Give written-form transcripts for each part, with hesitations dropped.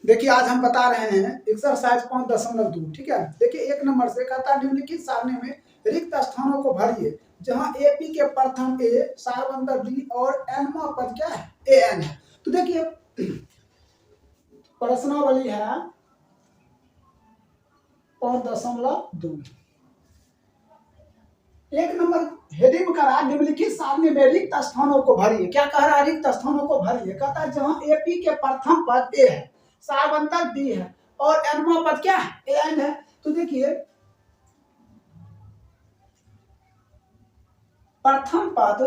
देखिए आज हम बता रहे हैं एक्सरसाइज 5.2। ठीक है, देखिए एक नंबर से कहता है निम्नलिखित सारणी में रिक्त स्थानों को भरिए जहां एपी के प्रथम ए सारवंतर डी और एनवा पद क्या है ए एन है। तो देखिए प्रश्नावली है 5.2। एक नंबर हेडिंग करा निम्नलिखित सारणी में रिक्त स्थानों को भरिए। क्या कह रहा है? रिक्त स्थानों को भरिए। कहता है जहां एपी के प्रथम पद ए है, सारवंतर डी है और एनवा पद क्या है ए एन है। तो देखिए प्रथम पद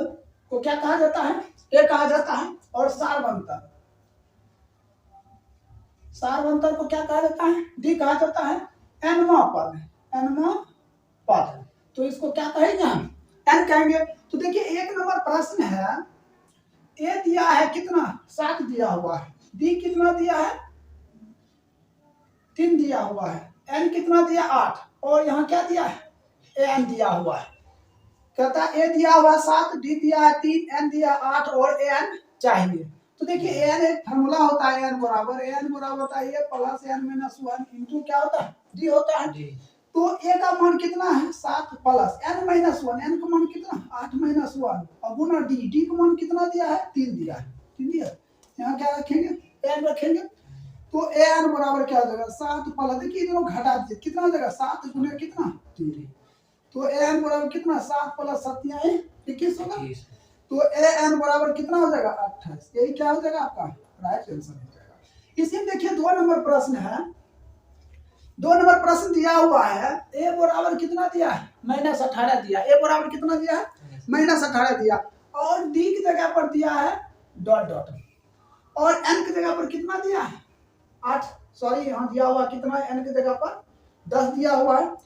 को क्या कहा जाता है? ए कहा जाता है। और सारवंतर को क्या कहा जाता है? डी कहा जाता है। एनवा पद तो इसको क्या कहेंगे हम? एन कहेंगे। तो देखिए एक नंबर प्रश्न है, ए दिया है कितना? 7 दिया हुआ है। डी कितना दिया है? 3 दिया हुआ है। एन कितना दिया? 8। और यहाँ क्या दिया है? एन दिया हुआ है। कहता है ए दिया हुआ 7, डी दिया है 3, एन दिया 8 और एन चाहिए। तो देखिए एन एक फॉर्मूला होता है, एन बराबर होता है a plus n minus 1 into क्या होता है? डी होता है। तो ए का मान कितना है? 7 प्लस एन माइनस 1, एन का मान कितना? 8 माइनस 1 और गुना डी का मान कितना दिया है? 3 दिया है। 3 दिया। यहाँ क्या रखेंगे? एन रखेंगे। तो एन बराबर क्या हो जाएगा? 7 प्लस, देखिए दोनों घटा दीजिए, कितना हो जाएगा? 7 गुना कितना? 3। तो एन बराबर कितना? 7 प्लस 7 21 होगा। तो एन बराबर कितना हो जाएगा? 28। यही क्या हो जाएगा आपका राइट आंसर हो जाएगा। इसी में देखिए 2 नंबर प्रश्न है। 2 नंबर प्रश्न दिया हुआ है, ए बराबर कितना दिया है? -18 दिया। ए बराबर कितना दिया है? -18 दिया। और डी की जगह पर दिया है डॉट डॉट। और एन की जगह पर कितना दिया है? 8। सॉरी यहाँ दिया हुआ कितना? एन की जगह पर 10 दिया हुआ है।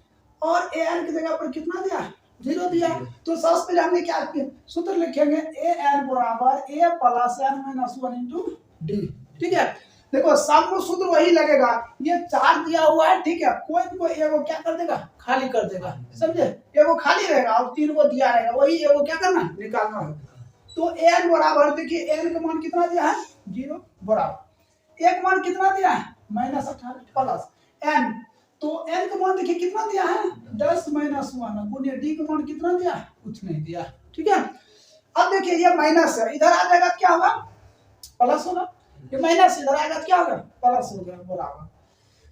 और ए एन की जगह पर कितना दिया है? 0 दिया है। तो सबसे पहले हमने क्या किया? सूत्र लिखेंगे ए एन बराबर a plus n minus 1 into d. ठीक है, देखो सब में सूत्र वही लगेगा। ये 4 दिया हुआ है, ठीक है, कोई एगो क्या कर देगा? खाली कर देगा, समझे? एगो खाली रहेगा और 3 को दिया रहेगा, वही एगो क्या करना? निकालना है। तो एन बराबर देखिए एन का मान कितना दिया है? 0 बराबर एक मान कितना दिया है? -18 प्लस एन। तो एन का मान देखिए कितना दिया है? 10 माइनस 1 गुने डी का मान कितना दिया? कुछ नहीं दिया। ठीक है, अब देखिए ये माइनस है, इधर आ जाएगा क्या होगा? प्लस होगा। ये माइनस इधर आएगा क्या होगा? प्लस हो गया बराबर।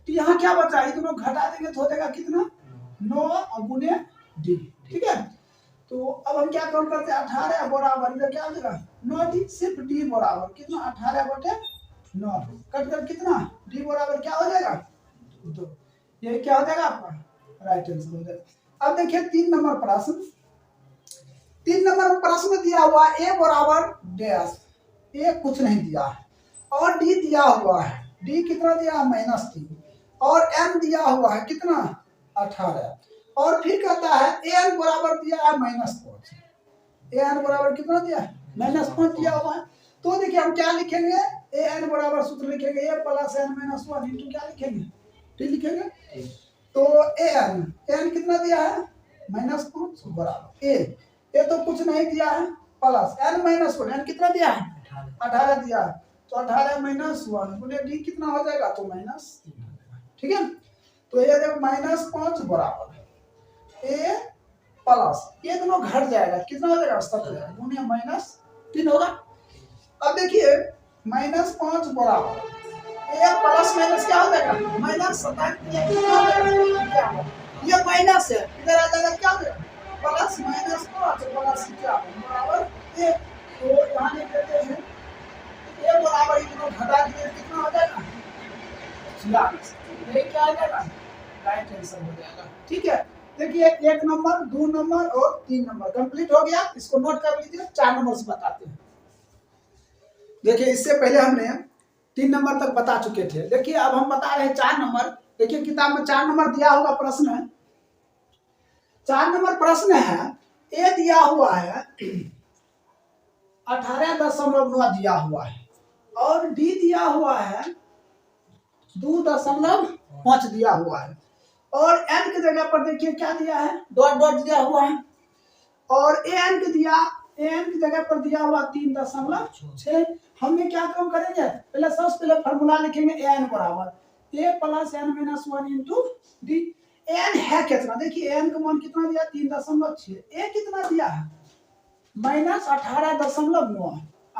तो यहाँ क्या बचा? ये दोनों घटा देंगे तो हो जाएगा कितना? 9 गुने डी। ठीक है, तो अब हम क्या काउंट करते हैं? 18 बराबर इधर क्या हो जाएगा? 9 डी। सिर्फ डी बराबर कितना? 18/9 कट कर कितना? डी बराबर क्या हो जाएगा? 2। ये क्या हो जाएगा आपका राइट आंसर हो जाएगा। अब देखिए 3 नंबर प्रश्न। 3 नंबर प्रश्न दिया हुआ ए बराबर डैश, ए कुछ नहीं दिया है। और डी दिया हुआ है, डी कितना दिया है? -3। और एन दिया हुआ है कितना? 18। और फिर कहता है एन बराबर दिया है -5। एन बराबर कितना दिया है? -5 दिया हुआ है। तो देखिए हम क्या लिखेंगे? ए एन बराबर सूत्र लिखेंगे ए प्लस एन माइनस 1 इंटू क्या लिखेंगे? डी लिखेंगे। तो एन कितना दिया है? -5 बराबर ए तो कुछ नहीं दिया है प्लस एन माइनस 1, एन कितना दिया है? 18 दिया है। तो 18 माइनस 1 गुने डी कितना हो जाएगा? तो -3। ठीक है, तो ये देखो -5 बराबर ए प्लस ये दोनों घट जाएगा, कितना हो जाएगा? 17 गुने -3 होगा। अब देखिए -5 बराबर ए प्लस माइनस क्या हो जाएगा? -17। ये माइनस है, इधर आ जाएगा क्या हो जाएगा? प्लस -5 प्लस क्या बराबर 1। तो यहाँ लिख देते हैं ए बराबर इतना घटा दिए कितना हो जाएगा? 46। ये क्या आ जाएगा? राइट आंसर हो जाएगा। ठीक है, देखिए 1 नंबर 2 नंबर और 3 नंबर कंप्लीट हो गया। इसको नोट कर लीजिए। 4 नंबर से बताते हैं। देखिए इससे पहले हमने 3 नंबर तक बता चुके थे। देखिए अब हम बता रहे हैं 4 नंबर। देखिए किताब में 4 नंबर दिया होगा प्रश्न है। 4 नंबर प्रश्न है, ए दिया हुआ है 18.9 दिया हुआ है और डी दिया हुआ है 2.5 दिया हुआ है। और एन की जगह पर देखिए क्या दिया है? डॉट डॉट दिया हुआ है। और ए एन के दिया एन की जगह पर दिया हुआ 3.6। हमने क्या काम करेंगे, पहले सबसे पहले फॉर्मूला लिखेंगे एन बराबर a plus n minus 1 into d. N है कितना, देखिए एन का मान कितना दिया 3.6, ए कितना दिया है -18.9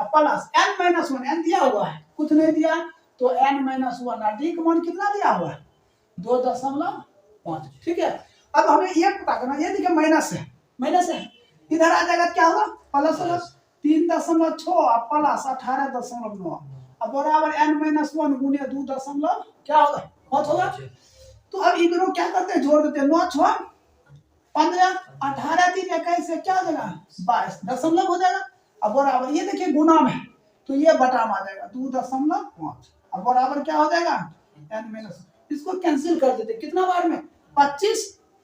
प्लस एन माइनस 1, एन दिया हुआ है कुछ नहीं दिया तो एन माइनस 1, डी का मान कितना दिया हुआ है 2.5। ठीक है, अब हमें ये पता करना, ये देखिए माइनस है इधर आ जाएगा क्या होगा प्लस होगा 3.6 प्लस 18.9 अब बराबर एन माइनस 1 गुने 2 दशमलव क्या होगा 5 होगा। तो अब इन दोनों क्या करते हैं, जोड़ देते हैं 9 6 15 18 3 21 से क्या हो जाएगा 22 दशमलव हो जाएगा। अब बराबर ये देखिए गुना में तो ये बटा में आ जाएगा 2.5 अब बराबर क्या हो जाएगा एन माइनस, इसको कैंसिल कर देते कितना बार में 25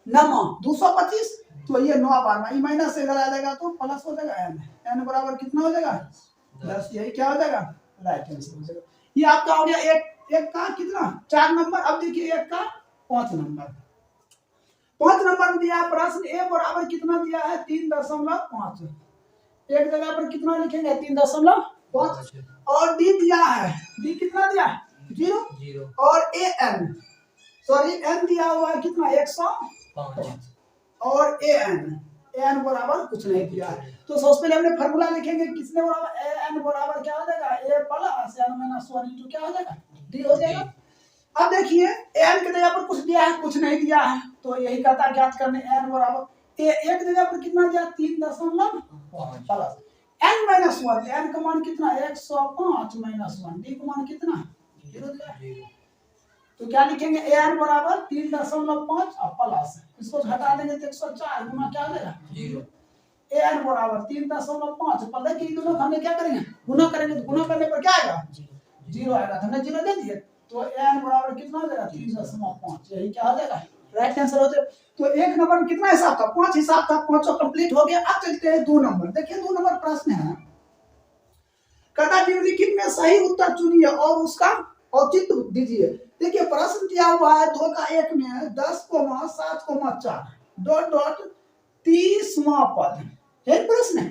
9 225 तो ये 9 बार में माइनस इधर आ जाएगा तो प्लस हो जाएगा एन, एन बराबर कितना हो जाएगा 10, यही क्या हो जाएगा राइट आंसर हो जाएगा। ये आपका हो गया एक का कितना 4 नंबर। अब देखिए एक का 5 नंबर, 5 नंबर में दिया प्रश्न ए बराबर कितना दिया है 3.5, एक जगह पर कितना लिखेंगे 3.5 और डी दिया है, डी कितना दिया 0 और ए एन सॉरी एन दिया हुआ है कितना 105 और ए एन बराबर कुछ नहीं दिया है। तो सबसे पहले हमने फार्मूला लिखेंगे किसने बराबर ए एन बराबर क्या हो जाएगा ए प्लस एन माइनस 1 इंटू क्या हो जाएगा डी हो जाएगा। अब देखिए एन की जगह पर कुछ दिया है कुछ नहीं दिया है तो यही कहता ज्ञात करने एन बराबर ए एक जगह पर कितना दिया 3.5 प्लस एन माइनस 1, एन का मान कितना 105 माइनस 1, डी का मान कितना 0 दिया तो क्या लिखेंगे एन बराबर 3.5 प्लस इसको घटा देंगे तो 104 गुना क्या हो जाएगा 0। एन बराबर 3.5 प्लस कि दोनों हमने क्या करेंगे गुना करेंगे तो गुना करने पर क्या आएगा 0 आएगा, तो हमने 0 दे दिए तो एन बराबर कितना हो जाएगा 3.5, यही क्या हो जाएगा राइट आंसर हो जाएगा। तो एक नंबर में कितना हिसाब था 5 हिसाब था, 5 कंप्लीट हो गया। अब चलते हैं 2 नंबर, देखिए 2 नंबर प्रश्न है कथा निम्नलिखित में सही उत्तर चुनिए और उसका औचित्य दीजिए। देखिए प्रश्न दिया हुआ है 2 का 1 में 10, 7, 4 30वां पद है प्रश्न है।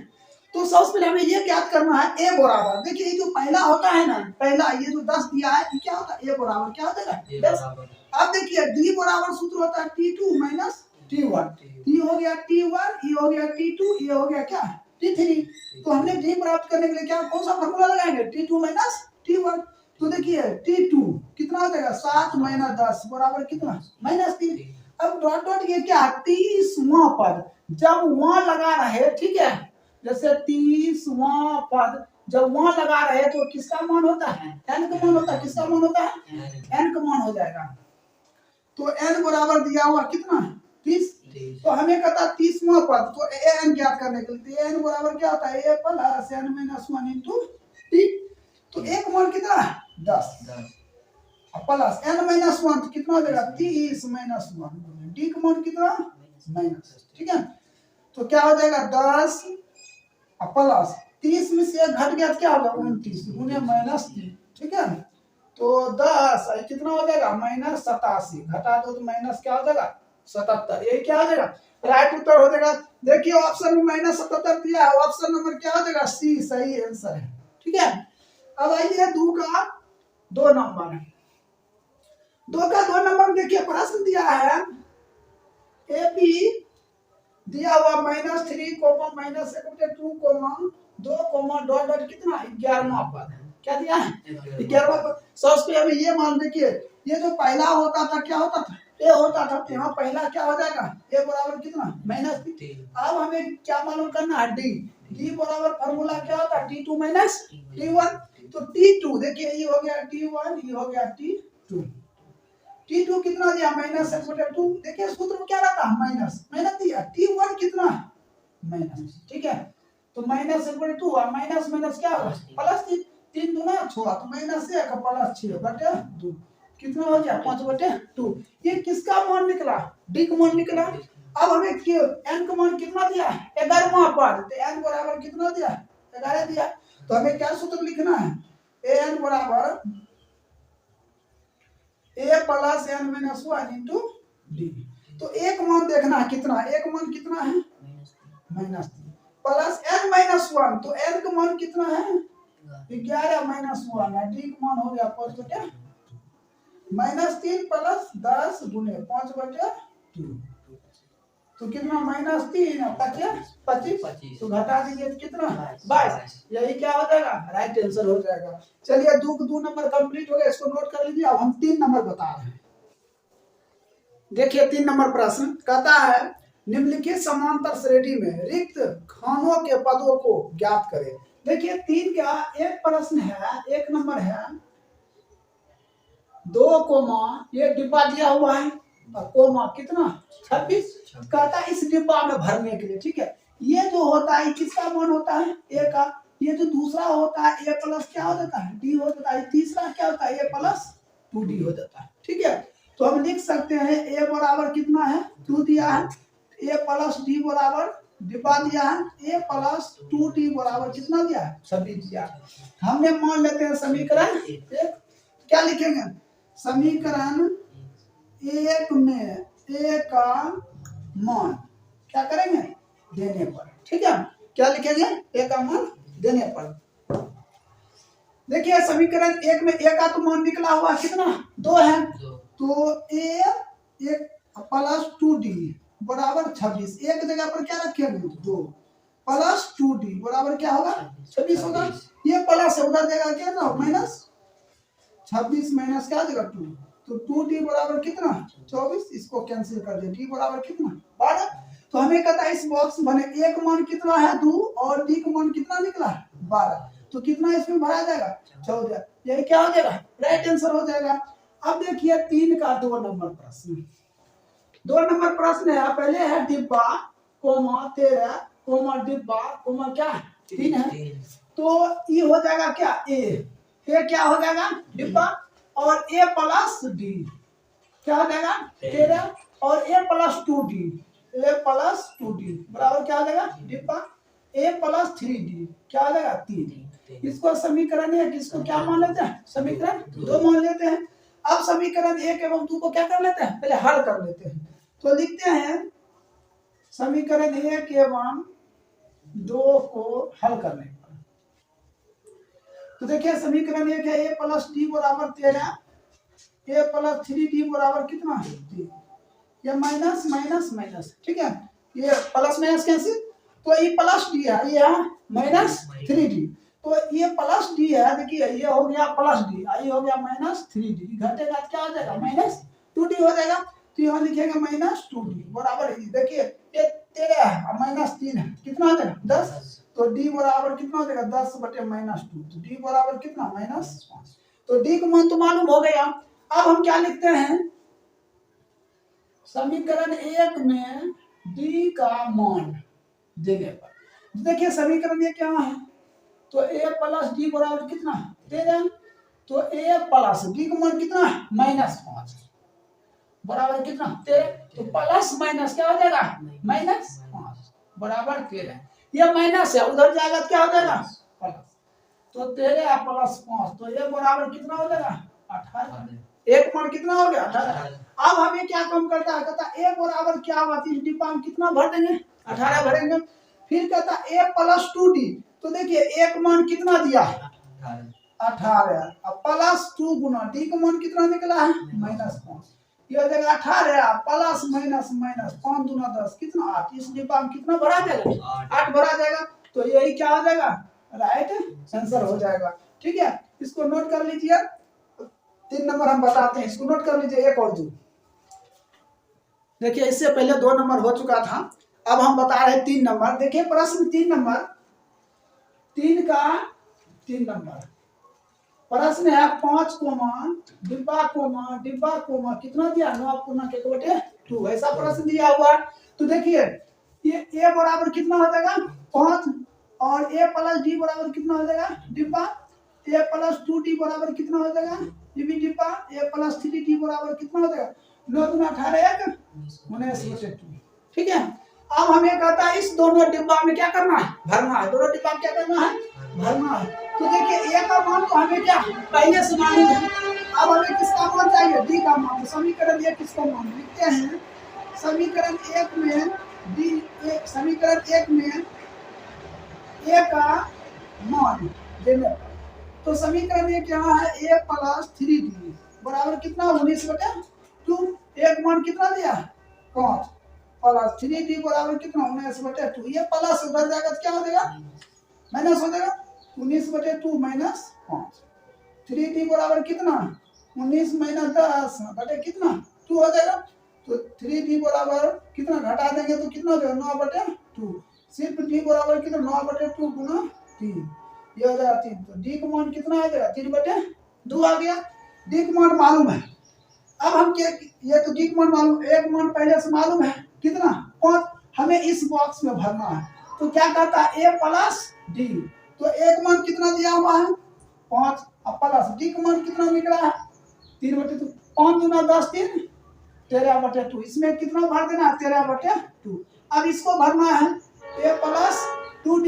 तो सबसे पहले हमें ये ज्ञात करना है ए बराबर, देखिए ये जो पहला होता है ना पहला ये जो 10 दिया है ये क्या होता है ए बराबर क्या होता है 10। अब देखिए डी बराबर सूत्र होता है T2 माइनस T1, ये हो गया T1 ये हो गया T2 ये हो गया क्या T3। तो हमने डी प्राप्त करने के लिए क्या कौन सा फार्मूला लगाएंगे T2 माइनस T1। तो देखिए T2 कितना हो जाएगा 7 माइनस 10 बराबर कितना -3। अब डॉट डॉट ये क्या 30वां पद जब वहां लगा रहे ठीक है, जैसे 30वां पद जब वहां लगा रहे तो किसका मान होता है एन का मान होता है, किसका मान होता है एन का मान हो जाएगा। तो एन बराबर दिया हुआ कितना 30, तो हमें कहता 30वां पद तो एन ज्ञात करने के लिए एन बराबर क्या होता है a plus n minus 1 into t. तो एक मान कितना 10 प्लस एन माइनस 1 कितना हो जाएगा 30 माइनस 1 डी का मान कितना माइनस, ठीक है। तो क्या हो जाएगा 10 प्लस 30 में से एक घट गया तो क्या होगा 29 गुने -3, ठीक है। तो 10 कितना हो जाएगा -87 घटा दो तो माइनस क्या हो जाएगा 77, ये क्या हो जाएगा राइट उत्तर हो जाएगा। देखिए ऑप्शन में -77 दिया है, ऑप्शन नंबर क्या हो जाएगा सी सही आंसर है, ठीक है। अब आइए 2 का 2 नंबर, 2 का 2 नंबर देखिए प्रश्न दिया है ए बी दिया हुआ -3 -2 2 डॉट डॉट कितना 11वां पद क्या दिया है 11वां पद। सबसे पहले ये मान देखिए ये जो पहला होता था क्या होता था ए होता था, तो यहाँ पहला क्या हो जाएगा ए बराबर कितना -3। अब हमें क्या मालूम करना है डी, डी बराबर फार्मूला क्या होता है T2 माइनस T1। तो T2 देखिए ये हो गया T1 ये हो गया T2, T2 कितना दिया -2, देखिए सूत्र में क्या रहता है माइनस दिया T1 कितना माइनस, ठीक है। तो -2 और माइनस माइनस क्या होगा प्लस 3 दूना छोड़ा तो -1 प्लस 6 बटे 2 कितना हो गया 5/2। ये किसका मान निकला डी का मान निकला। अब हमें एन का मान कितना दिया 11वां पद, तो एन बराबर कितना दिया 11 दिया। तो हमें क्या सूत्र लिखना है एन बराबर a plus n minus 1 into d. तो एक मान देखना है कितना, एक मान कितना है -3 प्लस n माइनस 1, तो n का मान कितना है 11 माइनस 1 है, d का मान हो गया 5/2 माइनस 3 प्लस 10 गुने 5/2, तो कितना माइनस 3 है 25, तो घटा दीजिए तो कितना 22, यही क्या हो जाएगा राइट आंसर हो जाएगा। चलिए 2 नंबर कंप्लीट हो गया, इसको नोट कर लीजिए। अब हम 3 नंबर बता रहे हैं। देखिए 3 नंबर प्रश्न कहता है निम्नलिखित समांतर श्रेणी में रिक्त खानों के पदों को ज्ञात करें। देखिए 3 का एक प्रश्न है, एक नंबर है 2 कोमा, ये डिब्बा दिया हुआ है और कोमा कितना 26, कहता है इस डिब्बा में भरने के लिए, ठीक है। ये जो होता है किसका मान होता है ए का, ये जो दूसरा होता है ए प्लस क्या हो जाता है डी हो जाता है, तीसरा क्या होता है ए प्लस 2d हो जाता है, ठीक है। तो हम लिख सकते हैं ए बराबर कितना है 2 दिया है, ए प्लस डी बराबर डिब्बा दिया है, ए प्लस 2d बराबर कितना दिया है 26 दिया है। हमने मान लेते हैं समीकरण एक, क्या लिखेंगे समीकरण 1 में ए का मान क्या करेंगे देने पर, ठीक है। क्या लिखेंगे ए का मान देने पर। देखिए समीकरण 1 में ए का तो मान निकला हुआ कितना 2 है, तो ए प्लस 2d बराबर 26, एक जगह पर क्या रखेंगे 2 प्लस 2d बराबर क्या होगा 26 होगा। ये प्लस है उधर देगा क्या ना माइनस, 26 माइनस क्या देगा 2, तो 2d बराबर कितना 24, इसको कैंसिल कर दे, d बराबर कितना 12। तो हमें कहता है इस बॉक्स बने ए का मान कितना है 2 और d का मान कितना निकला है 12, तो कितना इसमें भरा जाएगा 14, यही क्या हो जाएगा राइट आंसर हो जाएगा। अब देखिए 3 का 2 नंबर प्रश्न, 2 नंबर प्रश्न है, पहले है डिब्बा कोमा 13 कोमा डिब्बा कोमा क्या 3 है, तो ये हो जाएगा क्या ए क्या हो जाएगा डिब्बा और ए प्लस डी क्या हो जाएगा 13 और ए प्लस 2d, ए प्लस 2d बराबर क्या हो जाएगा डिब्बा ए प्लस 3d क्या हो जाएगा 3। इसको समीकरण 1 इसको क्या मान लेते हैं समीकरण 2 मान लेते हैं। अब समीकरण 1 एवं 2 को क्या कर लेते हैं पहले हल कर लेते हैं, तो लिखते हैं समीकरण 1 एवं 2 को हल करने पर, तो देखिए समीकरण 1 है ए प्लस डी बराबर 13, ए प्लस 3d बराबर कितना है 3, ये माइनस माइनस माइनस, ठीक है, ये प्लस माइनस कैंसिल, तो ये प्लस डी है, ये है माइनस 3d, तो ये प्लस डी है, देखिए ये हो गया प्लस डी, ये हो गया माइनस 3d, घटेगा क्या हो जाएगा माइनस 2d हो जाएगा, तो यहाँ लिखेंगे माइनस 2d बराबर, देखिए ये 13 है माइनस 3 है कितना हो जाएगा 10, तो d बराबर कितना हो जाएगा 10/-2, तो d बराबर कितना -5, तो d का मान तो मालूम हो गया। अब हम क्या लिखते हैं समीकरण 1 में d का मान देने पर, देखिए समीकरण ये क्या है, तो a प्लस डी बराबर कितना 13, तो a प्लस डी का मान कितना है -5 बराबर कितना 13, तो प्लस माइनस क्या हो जाएगा -5 बराबर 13, ये माइनस है उधर जाएगा क्या हो जाएगा प्लस, तो 13 प्लस 5, तो ये बराबर कितना हो जाएगा 18, एक मान कितना हो गया 18। अब हमें क्या कम करता है, कहता ए बराबर क्या हुआ 30 डिब्बा में कितना भर देंगे 18 भरेंगे, फिर कहता ए प्लस 2d, तो देखिए एक मान कितना दिया है 18, अब प्लस 2 गुना डी का मान कितना निकला है -5, ये हो जाएगा 18 प्लस माइनस माइनस 5 दूना 10 कितना 8, इस डिब्बा में कितना भरा जाएगा 8 भरा जाएगा, तो यही क्या हो जाएगा राइट आंसर हो जाएगा, ठीक है। इसको नोट कर लीजिए, 3 नंबर हम बताते हैं, इसको नोट कर लीजिए 1 और 2। देखिए इससे पहले 2 नंबर हो चुका था, अब हम बता रहे हैं 3 नंबर। देखिए प्रश्न 3 नंबर, 3 का 3 नंबर प्रश्न है 5 कोमा डिब्बा कोमा कितना दिया 9/2, ऐसा प्रश्न दिया हुआ है। तो देखिए ये a बराबर कितना हो जाएगा 5 और a प्लस डी बराबर कितना हो जाएगा डिब्बा, a प्लस 2d बराबर कितना हो जाएगा ये भी डिब्बा, a प्लस 3d बराबर कितना हो जाएगा 9 दूना 18 19/2, ठीक है। अब हमें कहता है इस दोनों डिब्बा में क्या करना है भरना है, दोनों डिब्बा में क्या करना है भरना है। तो देखिए a का मान तो हमें क्या पहले से मालूम है, अब हमें किसका मान चाहिए d का मान, तो समीकरण 1 किसको मान लिखते हैं समीकरण 1 में d, समीकरण 1 में ए का मान देने पर। तो समीकरण ये क्या है, ए प्लस 3d बराबर कितना 19/2। ए का मान कितना दिया 5 प्लस 3d बराबर कितना 19/2। ये प्लस उधर जाएगा तो क्या हो जाएगा माइनस हो जाएगा 19/2 माइनस 5। 3d बराबर कितना 19 माइनस 10 बटे कितना 2 हो जाएगा। तो 3d बराबर कितना घटा देंगे तो कितना हो जाएगा 9/2। सिर्फ d बराबर कितना 9/2 गुना 3 ये हो जाएगा 3। तो d का मान कितना आ जाएगा 3/2 आ गया। d का मान मालूम है। अब हम क्या ये तो d का मान मालूम a का मान पहले से मालूम है कितना 5। हमें इस बॉक्स में भरना है। तो क्या कहता है a प्लस d। तो a का मान कितना दिया हुआ है 5 अब प्लस d का मान कितना निकला है 3/2। 5 दूना 10 3 13/2। इसमें कितना भर देना है 13/2। अब इसको भरना है a प्लस 2d।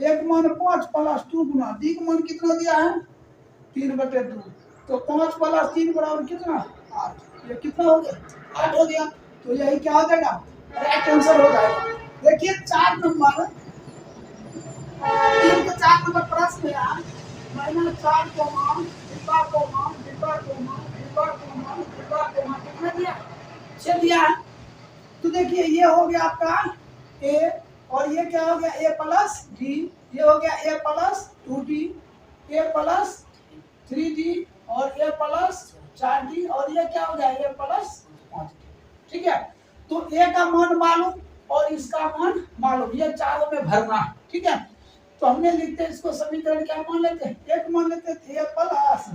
एक मान 5 प्लस 2 गुना d का मान कितना दिया है 3/2। तो 5 प्लस 3 बराबर कितना 8। ये कितना हो गया 8 हो गया। तो यही क्या हो जाएगा राइट आंसर हो जाएगा। देखिए 4 नंबर 3 के 4 नंबर प्रश्न है -4 कितना दिया 6 दिया है। तो देखिए ये हो गया आपका a और ये क्या हो गया a प्लस d। ये हो गया a plus 2d a plus 3d और a प्लस 4d और ये क्या हो गया a प्लस 5d। ठीक है। तो a का मान मालूम और इसका मान मालूम ये चारों में भरना। ठीक है। तो हमने लिखते हैं इसको समीकरण क्या मान लेते हैं एक मान लेते हैं a प्लस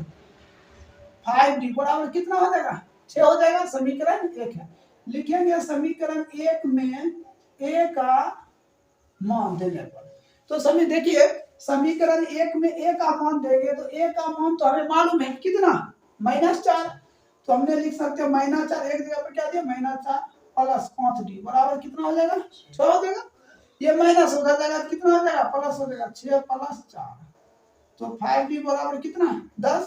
5d बराबर कितना हो जाएगा 6 हो जाएगा। समीकरण 1 है। लिखेंगे समीकरण 1 में a का मान देने पर। तो सभी देखिए समीकरण 1 में a का मान देंगे तो a का मान तो हमें मालूम है कितना -4। तो हमने लिख सकते हैं -4 एक जगह पर क्या दिया -4 प्लस 5d बराबर कितना हो जाएगा 6 हो जाएगा। ये माइनस हो जाएगा कितना हो जाएगा प्लस हो जाएगा 6 प्लस 4। तो 5d बराबर कितना 10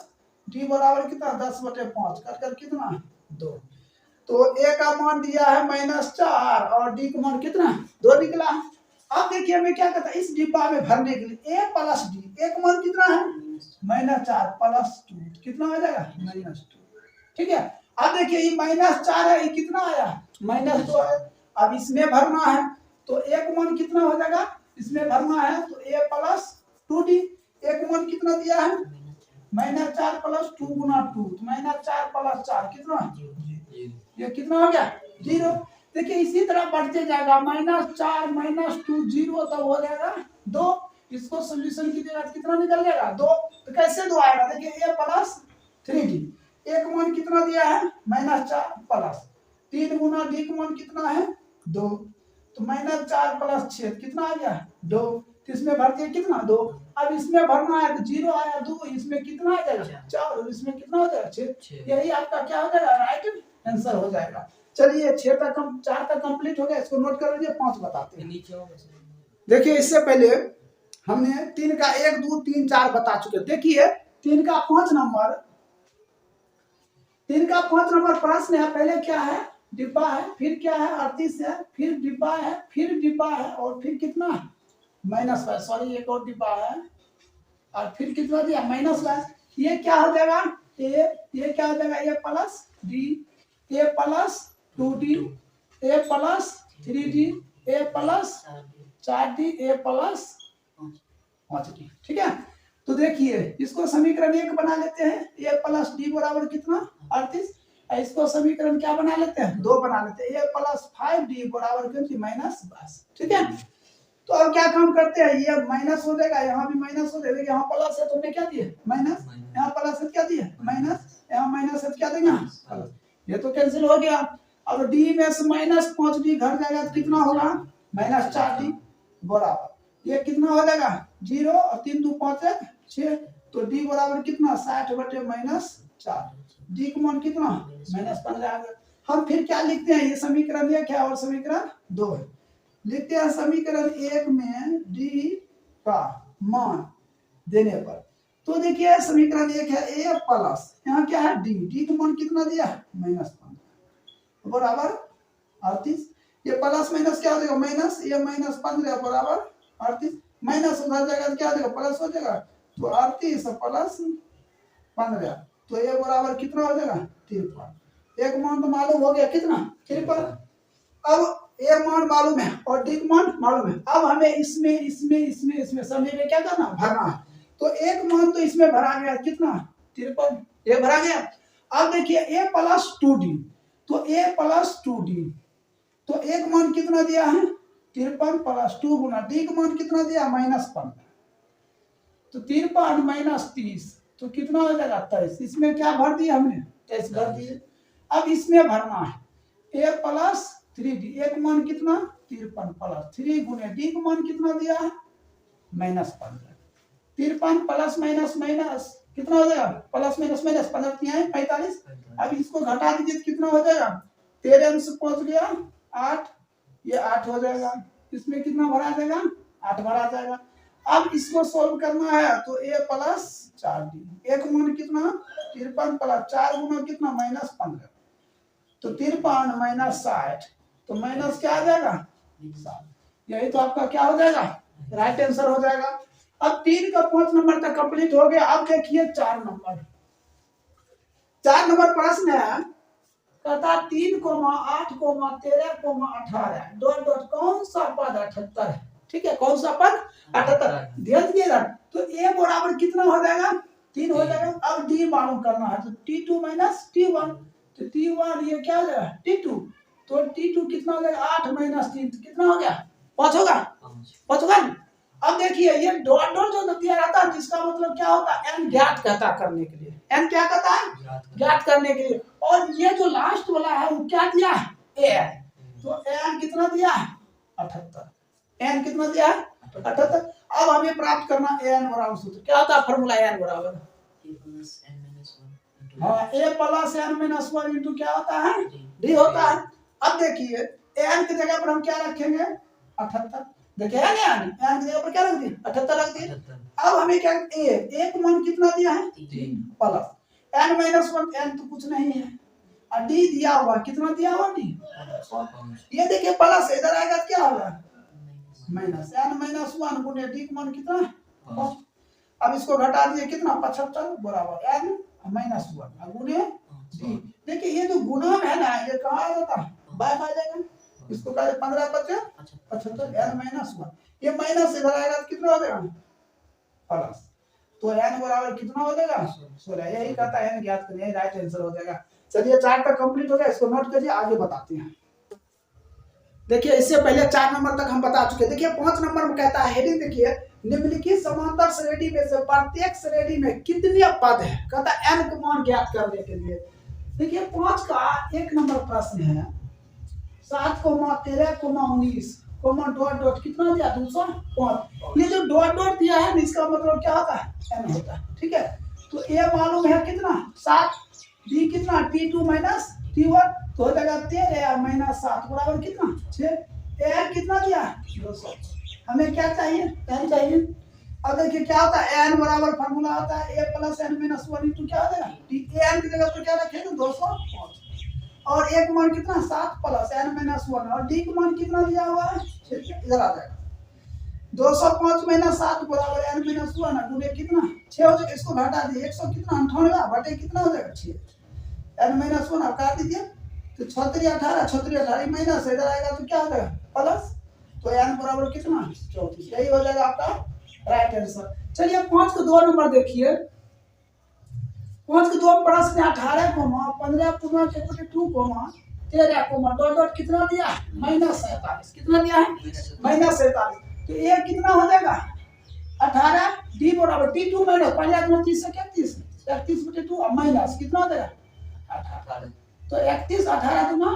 d बराबर कितना 10/5 कर कितना 2। तो a का मान दिया है -4 और d का मान कितना 2 निकला। अब देखिए हमें क्या कहता है इस डिब्बा में भरने के लिए a प्लस d एक मान कितना है -4 प्लस 2 कितना आ जाएगा -2। ठीक है। अब देखिए ये -4 है ये कितना आया -2 है। अब इसमें भरना है तो एक मान कितना हो जाएगा इसमें भरना है तो a प्लस 2d एक मान कितना दिया है -4 प्लस 2 गुना 2 तो -4 प्लस 4 कितना ये कितना हो गया 0। देखिए इसी तरह बढ़ते जाएगा -4 -2 0 तब हो जाएगा 2। इसको सॉल्यूशन कीजिएगा कितना निकल जाएगा 2। तो कैसे 2 आएगा देखिए a प्लस 3d एक मान कितना दिया है -4 प्लस 3 गुना d का मान कितना है 2 तो -4 प्लस 6 कितना आ गया 2। तो इसमें भरते कितना 2। अब इसमें भरना है तो 0 आया 2 इसमें कितना आ जाएगा 4 और इसमें कितना हो जाएगा 6। यही आपका क्या हो जाएगा राइट आंसर हो जाएगा। चलिए 6 तक 4 तक कंप्लीट हो गया इसको नोट कर लीजिए 5 बताते हैं। देखिए इससे पहले हमने 3 का 1 2 3 4 बता चुके। देखिए 3 का 5 नंबर प्रश्न है। पहले क्या है डिब्बा है फिर क्या है 38 है फिर डिब्बा है और फिर कितना -5 सॉरी एक और डिब्बा है और फिर कितना दिया -5। ये क्या हो जाएगा ये क्या हो जाएगा a plus d a plus 2d a plus 3d a plus 4d a plus 5d। ठीक है। तो देखिए इसको समीकरण 1 बना लेते हैं a प्लस d बराबर कितना 38। इसको समीकरण क्या बना लेते हैं 2 बना लेते हैं a प्लस 5d बराबर कितना -10। ठीक है। तो अब क्या काम करते हैं ये माइनस हो जाएगा यहाँ भी माइनस हो जाएगा यहाँ प्लस है तो हमने क्या दिए माइनस यहाँ प्लस है क्या दिए माइनस यहाँ माइनस है क्या देंगे प्लस। ये तो कैंसिल हो गया। अब d में से -5d घट जाएगा तो कितना होगा -4d बराबर ये कितना हो जाएगा 0 और 3 2 5 6 तो d बराबर कितना 60/-4 d का मान कितना -15 आ गया। हम फिर क्या लिखते हैं ये समीकरण 1 है और समीकरण 2 है। लिखते हैं समीकरण 1 में d का मान देने पर। तो देखिए समीकरण 1 है a प्लस यहाँ क्या है d का मान कितना दिया है -15 बराबर 38। ये प्लस माइनस क्या हो जाएगा माइनस ये -15 बराबर 38। माइनस उधर जाएगा तो क्या हो जाएगा, प्लस हो जाएगा। तो 38 प्लस 15, तो ये बराबर कितना हो जाएगा, 53। एक मान तो मालूम हो गया कितना, 53। अब ए मान मालूम है और डी मान मालूम है। अब हमें इसमें सभी में क्या करना, भरना है। तो एक मान तो इसमें भरा गया कितना, 53, ये भरा गया। अब देखिए ए प्लस 2d, तो ए प्लस 2d, तो एक मान कितना दिया है, 53 प्लस 2 गुना डी का मान कितना दिया, -15, तो 53 माइनस 30, तो कितना हो जाएगा, 23। इसमें क्या भर दिया हमने, 23 भर दिए। अब इसमें भरना है ए प्लस 3d, एक मान कितना, 53 प्लस 3 गुने डी का मान कितना दिया है, -15। 53 प्लस माइनस माइनस कितना हो जाएगा, प्लस माइनस माइनस 15 45। अब इसको घटा दीजिए तो कितना हो जाएगा, 13 से पहुंच गया 8, ये 8 हो जाएगा। इसमें कितना भरा जाएगा, 8 भरा जाएगा। अब इसको सोल्व करना है तो a प्लस 4d, एक मान कितना, 53 प्लस 4 गुना कितना, -15, तो 53 माइनस 60, तो माइनस क्या आ जाएगा, 7। यही तो आपका क्या हो जाएगा, राइट आंसर हो जाएगा। अब 3 का 5 नंबर तक कंप्लीट हो गया। अब देखिए 4 नंबर, 4 नंबर प्रश्न है, कहता 3, 8, 13, 18 डॉट डॉट कौन सा पद 78 है, ठीक है, कौन सा पद 78, ध्यान दीजिएगा। तो a बराबर कितना हो जाएगा, 3 हो जाएगा। अब d मालूम करना है, तो t2 माइनस t1, तो t1 ये क्या हो जाएगा, t2, तो t2 कितना हो जाएगा, 8 माइनस 3, तो कितना हो गया, 5 होगा, 5 होगा। अब देखिए ये डॉट डॉट जो दिया रहता है, जिसका मतलब क्या होता है, n ज्ञात कहता करने के लिए, n क्या कहता है, ज्ञात करने के लिए। और ये जो लास्ट वाला है वो क्या दिया है, a, तो n कितना दिया है, 78, n कितना दिया है, 78। अब हमें प्राप्त करना an बराबर सूत्र क्या होता है, फार्मूला n बराबर हाँ a plus n minus 1 into क्या होता है, d होता है। अब देखिए n की जगह पर हम क्या रखेंगे, 78, देखिए है ना, n की जगह पर क्या रख दिए, 78 रख दिए। अब हमें क्या, a का मान कितना दिया है, 3 प्लस n माइनस 1, n तो कुछ नहीं है, और d दिया हुआ कितना दिया हुआ, d, ये देखिए प्लस इधर आएगा तो क्या होगा, माइनस n माइनस 1 गुने d का मान कितना, 5। अब इसको घटा दिए कितना, 75 बराबर n माइनस 1 गुने d। देखिए ये जो गुणा है ना, ये कहाँ आ जाता है, बाहर आ जाएगा। इसको कहा 15 × 75 n माइनस 1, ये माइनस इधर आएगा तो कितना हो जाएगा, प्लस, तो n बराबर कितना हो जाएगा, 16। यही कहता है n ज्ञात करिए, राइट आंसर हो जाएगा। चलिए 4 तक कंप्लीट हो गया, इसको नोट करिए, आगे बताते हैं। देखिए इससे पहले 4 नंबर तक हम बता चुके। देखिए 5 नंबर में कहता है, हेडिंग देखिए, निम्नलिखित समांतर श्रेणी में से प्रत्येक श्रेणी में कितने पद है, कहता है n का मान ज्ञात करने के लिए। देखिए 5 का 1 नंबर प्रश्न है, 7, 13, 19, डॉट डॉट कितना दिया, 205। ये जो डॉट डॉट दिया है इसका मतलब क्या होता है, n होता है, ठीक है। तो a मालूम है कितना, 7, d कितना, t2 माइनस t1, तो हो जाएगा 13 माइनस 7 बराबर कितना, 6। n कितना दिया, 200। हमें क्या चाहिए, n चाहिए। अब देखिए क्या होता है, n बराबर फार्मूला होता है a plus n minus 1 into क्या हो जाएगा, n की जगह पर क्या रखेंगे, 205, और एक मान कितना, 7 प्लस n माइनस 1, और d का मान कितना दिया हुआ है, 6, इधर आ जाएगा। 205 माइनस 7 बराबर n माइनस 1 गुने कितना, 6 हो जाएगा। इसको घटा दिए, 100 कितना, 98 बटे कितना हो जाएगा, 6, n माइनस 1 आप काट दीजिए, तो 36 18, 36 18 माइनस इधर आएगा तो क्या हो जाएगा, प्लस, तो n बराबर कितना, 34। यही हो जाएगा आपका राइट आंसर। चलिए 5 का 2 नंबर देखिए, 5 का 2 प्रश्न 18, 15 पूर्णा के 2, 13, डॉट डॉट कितना दिया, -47, कितना दिया है, -47। तो ये कितना हो जाएगा, 18, d बराबर t2 माइनस 5 30 से 31, 31 बटे 2 और माइनस कितना हो जाएगा, 18, तो 31 18 दूना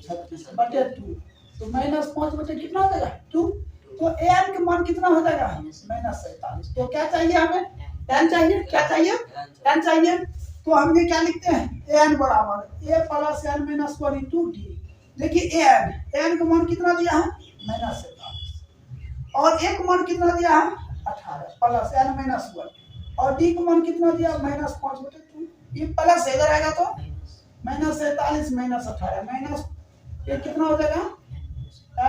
36 बटे 2, तो -5 बटे कितना हो जाएगा, 2। तो n का मान कितना हो जाएगा, -47। तो क्या चाहिए हमें, n चाहिए, क्या चाहिए, n चाहिए। तो हमने क्या लिखते हैं, n बराबर a plus n minus 1 into d। देखिए n का मान कितना दिया है, -47, और एक मान कितना दिया है, 18 प्लस n माइनस 1, और d का मान कितना दिया, -5 बटे 2। ये प्लस इधर आएगा तो -47 माइनस 18 माइनस, ये कितना हो जाएगा,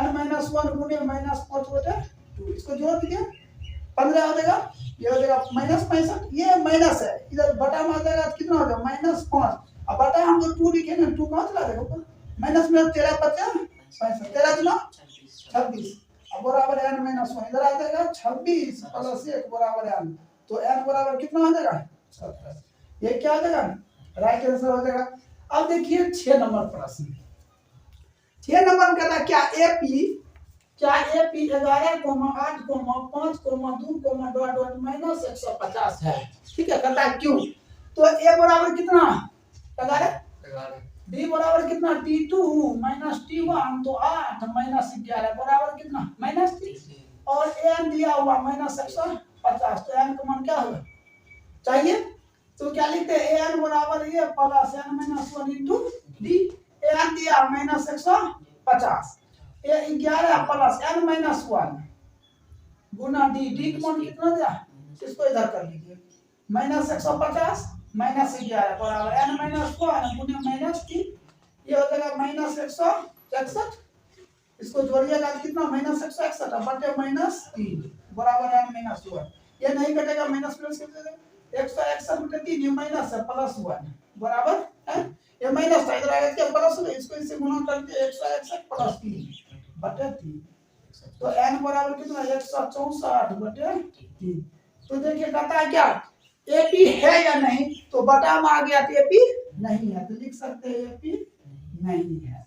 n माइनस 1 गुने -5 बटे 2, इसको जोड़ दीजिए, 15 हो जाएगा, ये हो जाएगा -65, ये माइनस है, इधर बटा में आ जाएगा तो कितना हो जाएगा -5, अब बटा हम जो 2 लिखेंगे 2 कहाँ चला जाएगा ऊपर, माइनस में 13 × 5 13 दूना 26, अब बराबर n-1 इधर आ जाएगा 26 + 1 बराबर n, तो n बराबर कितना आ जाएगा 17, ये क्या आ जाएगा राइट आंसर हो जाएगा। अब देखिए 6 नंबर प्रश्न, 6 नंबर में कहता है क्या एपी 11, 8, 5, 2, -150 है, ठीक है, कहता है क्यों, तो ए बराबर कितना 11, डी बराबर कितना T2 - T1 तो 8 - 11 बराबर कितना -3, और n दिया हुआ -150, तो n का मान क्या होगा चाहिए, तो क्या लिखते हैं an बराबर ये plus n-1 into D, an दिया -150, ये 11 प्लस n-1 गुना डी, डी का मान कितना दिया, इसको इधर कर लीजिए, -150 -11 बराबर n-1 गुना -3, ये हो जाएगा -161, इसको जोड़िएगा कितना -161 बटे -3 बराबर n-1, ये नहीं कटेगा, माइनस प्लस कर देंगे 161 बटे 3, ये माइनस है +1 बराबर है, ये माइनस था इधर आएगा क्या प्लस हो, इसको इससे गुणा करके 161 + 3 बटे 3, तो n बराबर कितना 164 बटे 3, तो देखिए कहता है क्या एपी है या नहीं, तो बटा में आ गया तो एपी नहीं है, तो लिख सकते हैं एपी नहीं है,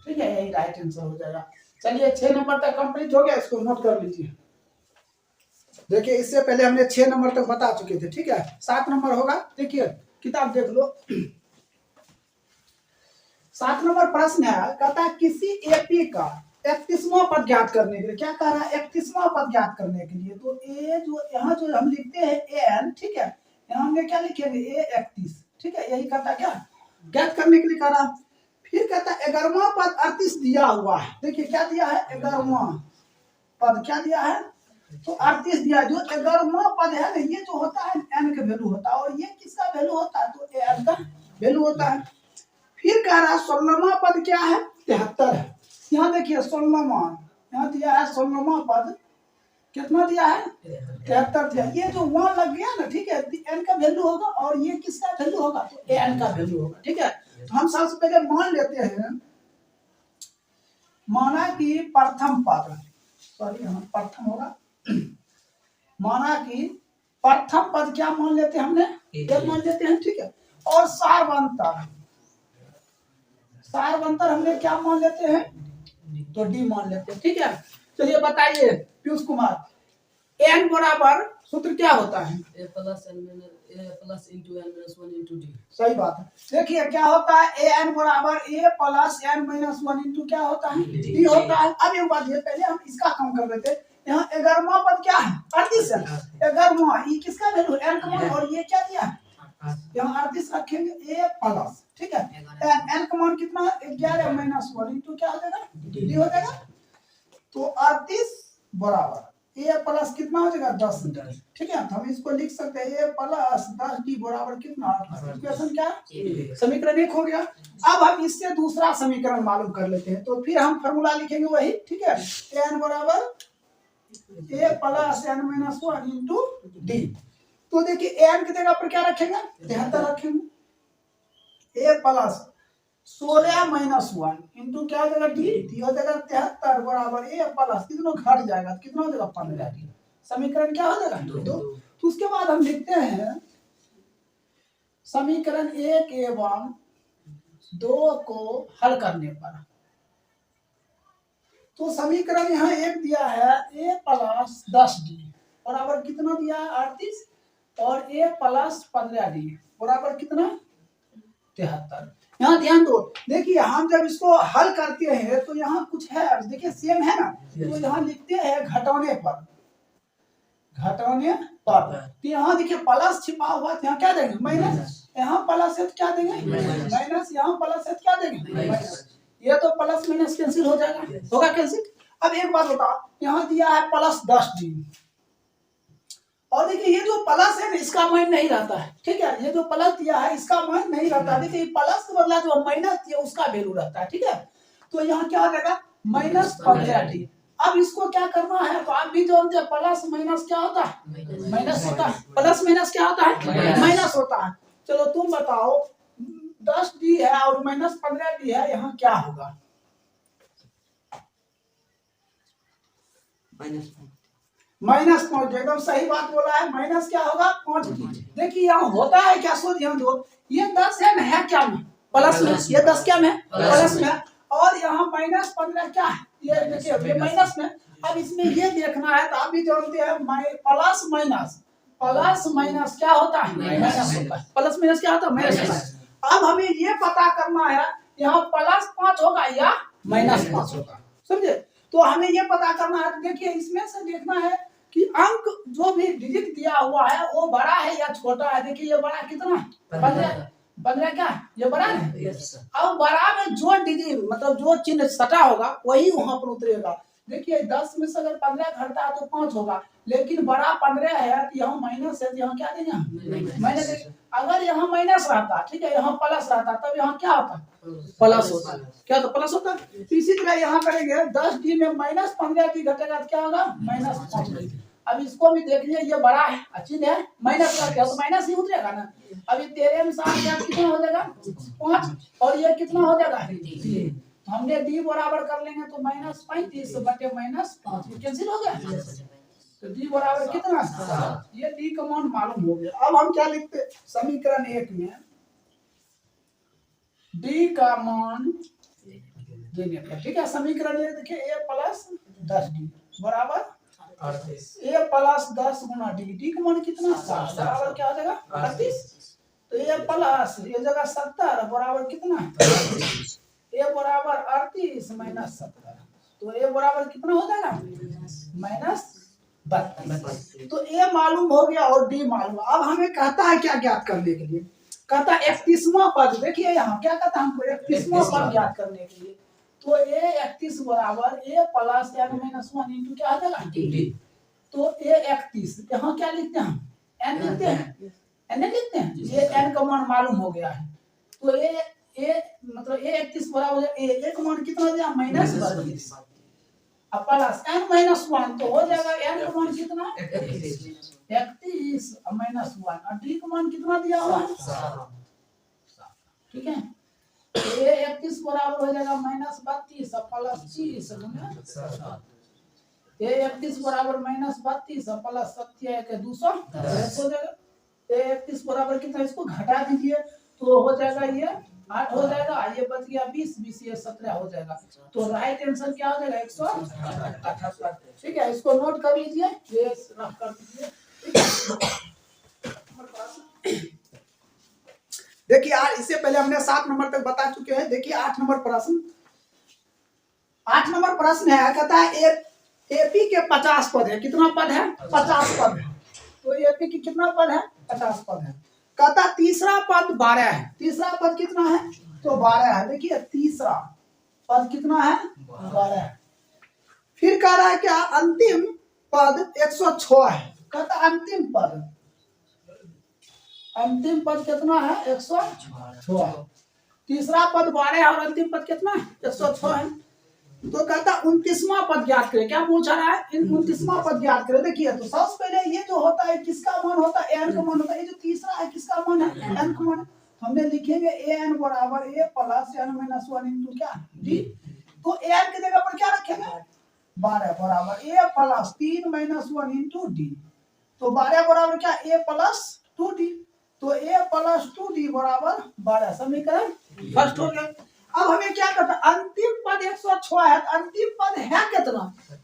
ठीक है, यही राइट आंसर हो जाएगा। चलिए 6 नंबर तक कंप्लीट हो गया, इसको नोट कर लीजिए। देखिए इससे पहले हमने 6 नंबर तक बता चुके थे, ठीक है, 7 नंबर होगा, देखिए किताब देख लो। 7 नंबर प्रश्न है, कहता है किसी एपी का 31वां पद ज्ञात करने के लिए, क्या कह रहा है 31वां पद ज्ञात करने के लिए, तो ए जो यहाँ जो हम लिखते हैं एन, ठीक है, यहाँ हमने क्या लिखेंगे A31, ठीक है, यही कहता क्या ज्ञात करने के लिए कह रहा। फिर कहता है 11वां पद 38 दिया हुआ है, देखिए क्या दिया है 11वां पद क्या दिया है, तो 38 दिया, जो 11वां पद है ना ये जो होता है n का वैल्यू होता है, और ये किसका वैल्यू होता है, तो n का वैल्यू होता है। फिर कह रहा है 16वां पद क्या है 73 है, यहाँ देखिए 16वां यहाँ दिया है, 16वां पद कितना दिया है 73 दिया, ये जो 1 लग गया ना, ठीक है, n का वैल्यू होगा, और ये किसका वैल्यू होगा, तो n का वैल्यू होगा, ठीक है। तो हम सबसे पहले मान लेते हैं, माना कि प्रथम पद, सॉरी यहाँ प्रथम होगा, माना कि प्रथम पद क्या मान लेते हैं हमने एक मान लेते हैं, ठीक है, और सारवंतर हमने क्या मान लेते हैं, तो डी मान लेते हैं, ठीक है। चलिए बताइए पीयूष कुमार, n बराबर सूत्र क्या होता है, a plus into n-1 into d, सही बात है। देखिए क्या होता है an बराबर a प्लस n-1 इंटू क्या होता है d होता है। अब एक बात ये पहले हम इसका काम कर लेते हैं, यहाँ 11वां पद क्या है 38 है, 11वां ये किसका वैल्यू n का मान, और ये क्या दिया है यहाँ 38 रखेंगे a प्लस, ठीक है, n का मान कितना 11-1 इंटू क्या हो जाएगा d हो जाएगा, तो 38 बराबर a प्लस कितना हो जाएगा 10, ठीक है, तो हम इसको लिख सकते हैं a प्लस 10d बराबर कितना, इक्वेशन क्या समीकरण 1 हो गया। अब हम इससे दूसरा समीकरण मालूम कर लेते हैं, तो फिर हम फॉर्मूला लिखेंगे वही, ठीक है, n बराबर a plus n-1 into d, तो देखिए n की जगह पर क्या रखेंगे 73 रखेंगे, a प्लस 16-1 इंटू क्या हो जाएगा डी हो जाएगा 73 बराबर a प्लस कितना घट जाएगा, कितना हो जाएगा 15, समीकरण क्या हो जाएगा 2। तो उसके बाद हम लिखते हैं समीकरण 1 एवं 2 को हल करने पर, तो समीकरण यहाँ 1 दिया है a प्लस 10d बराबर कितना दिया है 38, और a प्लस 15d बराबर कितना 73। यहाँ ध्यान दो, देखिए हम जब इसको हल करते हैं तो यहाँ कुछ है, देखिए सेम है ना, तो यहाँ लिखते हैं घटाने पर, तो यहाँ देखिए प्लस छिपा हुआ, यहाँ क्या देंगे माइनस, यहाँ प्लस है तो क्या देंगे माइनस, यहाँ प्लस है तो क्या देंगे माइनस, ये तो प्लस माइनस कैंसिल हो जाएगा, होगा कैंसिल। अब एक बात बताओ, यहाँ दिया है प्लस 10d, और देखिए ये जो प्लस है इसका मान नहीं रहता है, ठीक है, ये जो प्लस दिया है इसका मान नहीं रहता, देखिए प्लस के बदला जो माइनस दिया उसका वैल्यू रहता है, ठीक है, तो यहाँ क्या हो जाएगा -15d। अब इसको क्या करना है, तो आप भी जानते हैं प्लस माइनस क्या होता है, माइनस होता है। प्लस माइनस क्या होता है, माइनस होता है। चलो तुम बताओ 10d है और माइनस 15d है, यहाँ क्या होगा? माइनस 5, एकदम सही बात बोला है। माइनस क्या होगा, 5d। देखिए यहाँ होता है क्या, सो ध्यान दो, ये 10 है क्या में, प्लस में, ये 10 क्या में, प्लस में, और यहाँ माइनस 15 क्या है, ये देखिए ये माइनस में। अब इसमें ये देखना है, तो आप भी जानते हैं प्लस माइनस, प्लस माइनस क्या होता है, माइनस होता है। प्लस माइनस क्या होता है, माइनस होता है। अब हमें ये पता करना है यहाँ प्लस 5 होगा या माइनस 5 होगा, समझे? तो हमें ये पता करना है। तो देखिए इसमें से देखना है कि अंक जो भी डिजिट दिया हुआ है वो बड़ा है या छोटा है। देखिए ये बड़ा कितना है, 15, 15 क्या ये बड़ा है। अब बड़ा में जो डिजिट मतलब जो चिन्ह सटा होगा वही वहां पर उतरेगा। देखिए 10 में से अगर 15 घटता है तो 5 होगा, लेकिन बड़ा 15 है तो यहाँ माइनस है, तो यहाँ क्या देंगे, माइनस। अगर यहाँ माइनस रहता, ठीक है, यहाँ प्लस रहता, तब यहाँ क्या होता, प्लस होता है। क्या तो प्लस होता है। इसी तरह यहाँ करेंगे 10d में माइनस 15d घटेगा तो क्या होगा, माइनस 5d। अब इसको भी देख लीजिए, ये बड़ा है, चिन्ह है माइनस का, क्या तो माइनस ही उतरेगा ना। अभी 13 में 7 कितना हो जाएगा, 5, और ये कितना हो जाएगा, 3। हमने d बराबर कर लेंगे तो माइनस 35 बटे माइनस 5, कैंसिल हो गया। तो d बराबर कितना, 7। ये d का मान मालूम हो गया। अब हम क्या लिखते, समीकरण 1 में d का मान देने का, ठीक है। समीकरण 1 देखिए a प्लस 10d बराबर a plus 10 Guna d, d का मान कितना, 7 बराबर क्या हो जाएगा, 38। तो a प्लस ये जगह 70 बराबर कितना, a बराबर 38 माइनस 17, तो a बराबर कितना हो जाएगा, माइनस 32। तो a मालूम हो गया और d मालूम। अब हमें कहता है क्या ज्ञात करने के लिए, कहता है 31वां पद। देखिए यहाँ क्या कहता है हमको, 31वां पद ज्ञात करने के लिए। तो a 31 बराबर a plus n minus 1 into क्या आ जाएगा d। तो a 31 यहाँ क्या लिखते हैं, n लिखते हैं, n लिखते हैं, ये n का मान मालूम हो गया है। तो a मतलब a 31 बराबर a का मान कितना दिया, माइनस 32, अब प्लस n माइनस 1 तो हो जाएगा n का मान कितना, 31 माइनस 1, और d का मान कितना दिया हुआ है, 7, ठीक है। ये 31 बराबर हो जाएगा माइनस 32 प्लस 30 गुना 7। ये 31 बराबर माइनस 32 प्लस 7 के 200 हो जाएगा। ये 31 बराबर कितना, इसको घटा दीजिए तो हो जाएगा ये 8 हो जाएगा, ये बच गया 20, 20 ये 17 हो जाएगा। तो राइट आंसर क्या हो जाएगा, 178। ठीक है, इसको नोट कर लीजिए, ये रफ कर दीजिए। देखिए यार, इससे पहले हमने 7 नंबर तक बता चुके हैं। देखिए 8 नंबर प्रश्न, 8 नंबर प्रश्न है, कहता है एपी के 50 पद है। कितना पद है, 50 पद है। तो एपी की कितना पद है, 50 पद है। कहता तीसरा पद 12 है। तीसरा पद कितना है, तो 12 है। देखिए तीसरा पद कितना है, 12 है। फिर कह रहा है क्या, अंतिम पद 106 है। कहता अंतिम पद, अंतिम पद कितना है, 106। तीसरा पद 12 है और अंतिम पद कितना है, 106 है। तो कहता 29वां पद ज्ञात करें। क्या पूछा रहा है, 29वां पद ज्ञात करें। देखिए तो सबसे पहले ये जो होता है किसका मान होता है, एन का मान होता है। ये जो तीसरा है किसका मान है, एन का मान। हमने लिखेंगे एन बराबर a plus n minus 1 into क्या डी। तो एन की जगह पर क्या रखेंगे, 12 बराबर a plus 3 minus 1 into d. तो 12 बराबर क्या, ए प्लस 2डी। तो ए प्लस 2डी बराबर 12। समीकरण फर्स्ट हो गया। अब हमें क्या करना, अंतिम पद 106 है। तो अंतिम पद है कितना,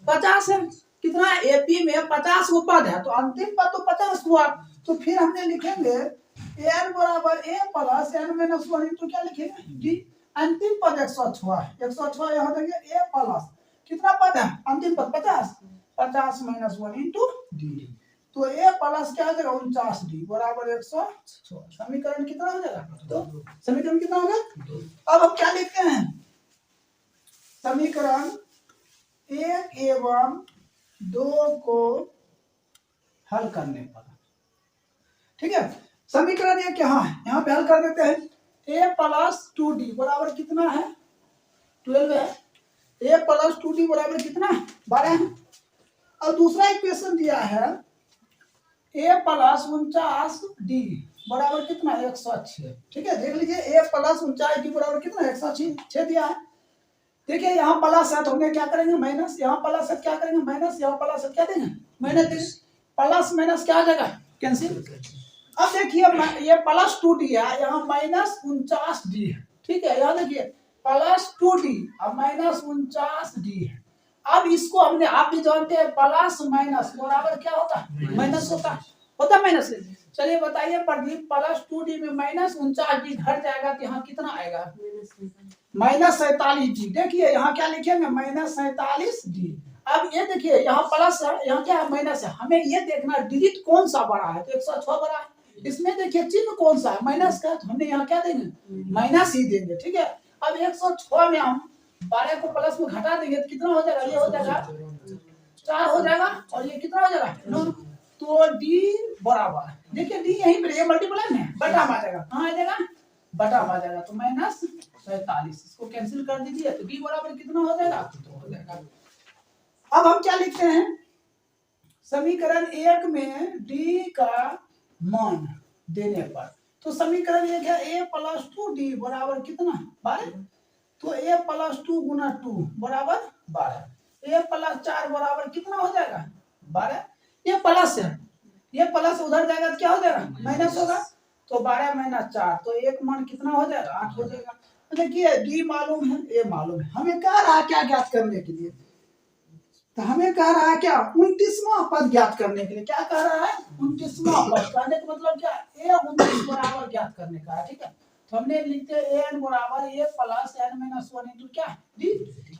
50 है। कितना है, एपी में 50 वो पद है, तो अंतिम पद तो 50 हुआ। तो फिर हमने लिखेंगे एन बराबर a plus n minus 1 into क्या लिखेंगे डी। अंतिम पद 106 है, 106 यहाँ देंगे ए प्लस कितना पद है, अंतिम पद 50, 50 माइनस 1 इंटू डी। तो ए प्लस क्या हो जाएगा, 49डी बराबर 106। समीकरण कितना हो जाएगा, तो समीकरण कितना होगा। अब हम क्या लिखते हैं, समीकरण 1 एवं 2 को हल करने पर, ठीक है। समीकरण 1 यहाँ पे हल कर देते हैं। ए प्लस 2डी बराबर कितना है, 12 है। ए प्लस 2d बराबर कितना 12 है। और दूसरा एक क्वेश्चन दिया है ए प्लस 49d बराबर कितना 106। ठीक है, देख लीजिए ए प्लस 49d बराबर कितना 106 दिया है। देखिए यहाँ प्लस है तो हम क्या करेंगे माइनस, यहाँ प्लस है क्या करेंगे माइनस, यहाँ प्लस है क्या देंगे माइनस देंगे। प्लस माइनस क्या आ जाएगा कैंसिल। अब देखिए ये प्लस 2d है, यहाँ माइनस 49d है। ठीक है, यहाँ देखिए प्लस 2d और माइनस 49d है। अब इसको हमने, आप भी जानते हैं प्लस माइनस बराबर क्या होता है माइनस होता माइनस। चलिए बताइए प्रदीप प्लस 2d में माइनस 49d घट जाएगा तो यहाँ कितना आएगा माइनस 47d। देखिए यहाँ क्या लिखेंगे माइनस 47d। अब ये देखिए यहाँ प्लस है, यहाँ क्या है माइनस है। हमें ये देखना डिजिट कौन सा बड़ा है, तो 106 बड़ा है। इसमें देखिए चिन्ह कौन सा है माइनस का, तो हमने यहाँ क्या देंगे माइनस ही देंगे। ठीक है, अब 106 में हम 12 को प्लस में घटा देंगे तो कितना हो जाएगा, ये हो जाएगा 4 हो जाएगा और ये कितना हो जाएगा 9। तो d बराबर, देखिए d यहीं पर, ये मल्टीप्लाई में बटा में आ जाएगा, कहाँ आ जाएगा बटा में आ जाएगा, तो माइनस 47। इसको कैंसिल कर दीजिए तो d बराबर कितना हो जाएगा 2 हो जाएगा। अब हम क्या लिखते हैं समीकरण 1 में d का मान देने पर, तो समीकरण 1 है a प्लस 2d बराबर कितना 12। तो a प्लस 2 गुना 2 बराबर 12, a प्लस 4 बराबर कितना हो जाएगा 12। ये प्लस है, ये प्लस उधर जाएगा तो क्या हो जाएगा माइनस होगा। तो 12 माइनस 4 तो एक मान कितना हो जाएगा 8 हो जाएगा। तो देखिए d मालूम है a मालूम है, हमें कह रहा है क्या ज्ञात करने के लिए, तो हमें कह रहा है क्या 29वां पद ज्ञात करने के लिए। क्या कह रहा है 29वां पद, कहने का मतलब क्या a 29 बराबर ज्ञात करने का है। ठीक है, तो हमने लिखते हैं an बराबर a plus n minus 1 into क्या d।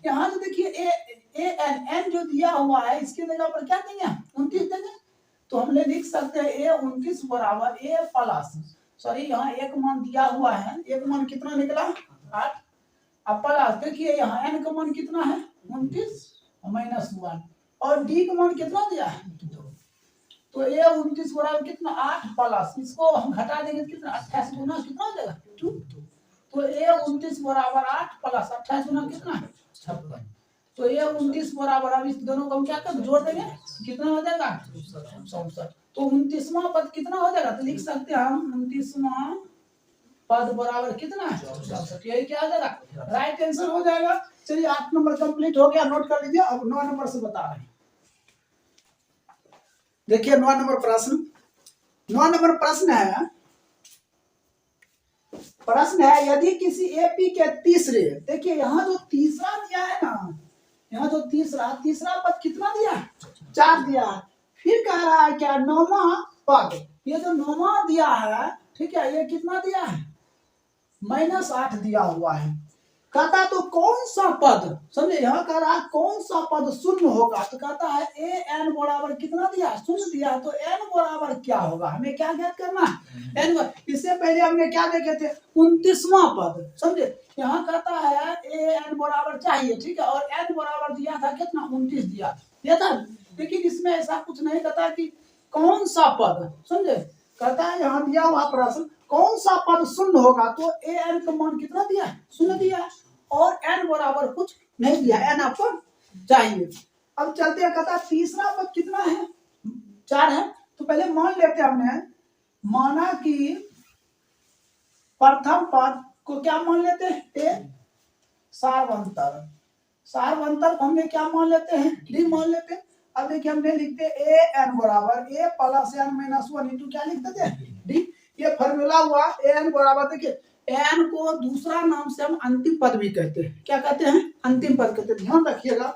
यहाँ तो देखिए n जो दिया हुआ है इसके जगह पर क्या देंगे 29 देंगे। तो हमने लिख सकते हैं a 29 बराबर a प्लस, सॉरी यहाँ एक मान दिया हुआ है, एक मान कितना निकला 8। अब प्लस देखिए यहाँ n का मान कितना है 29 माइनस 1 और d का मान कितना दिया है 2। तो a 29 बराबर कितना 8 प्लस, इसको हम घटा देंगे कितना 28 गुना कितना हो जाएगा 2। तो a 29 बराबर 8 प्लस 28 गुना कितना 56। तो a 29 बराबर, अब इस दोनों को हम क्या कर जोड़ देंगे कितना हो जाएगा 64। तो 29वां पद कितना हो जाएगा, तो लिख सकते हैं हम 29वां पद बराबर कितना है 64। यही क्या आ जाएगा राइट आंसर हो जाएगा। चलिए 8 नंबर कंप्लीट हो गया, नोट कर लीजिए। अब 9 नंबर से बता रहे हैं, देखिए 9 नंबर प्रश्न। 9 नंबर प्रश्न है यदि किसी एपी के तीसरे, देखिए यहाँ जो तीसरा दिया है ना, यहाँ जो तीसरा पद कितना दिया है 4 दिया है। फिर कह रहा है क्या 9वां पद, ये जो 9वां दिया है ठीक है ये कितना दिया है माइनस 8 दिया हुआ है। कहता तो कौन सा पद, समझे यहाँ कह रहा है कौन सा पद शून्य होगा, तो कहता है ए एन बराबर कितना दिया शून्य दिया, तो एन बराबर क्या होगा हमें क्या ज्ञात करना है एन। इससे पहले हमने क्या देखे थे 29वां पद, समझे यहाँ कहता है ए एन बराबर चाहिए। ठीक है, और एन बराबर दिया था कितना 29 दिया था, लेकिन इसमें ऐसा कुछ नहीं कहता कि कौन सा पद, समझे कहता है यहाँ दिया हुआ प्रश्न कौन सा पद शून्य होगा, तो ए एन का मान कितना दिया है शून्य दिया है और एन बराबर कुछ नहीं दिया, एन आपको चाहिए। अब चलते हैं, कहता तीसरा पद कितना है 4 है। तो पहले मान लेते हैं, हमने माना कि प्रथम पद को क्या मान लेते हैं ए, सार्वंतर को हमने क्या मान लेते हैं डी मान लेते हैं। अब देखिए हमने लिखते ए एन बराबर a plus n minus 1 into क्या लिख देते हैं डी। ये फॉर्मूला हुआ ए एन बराबर, देखिए एन को दूसरा नाम से हम अंतिम पद भी कहते हैं, क्या कहते हैं अंतिम पद कहते हैं, ध्यान रखिएगा।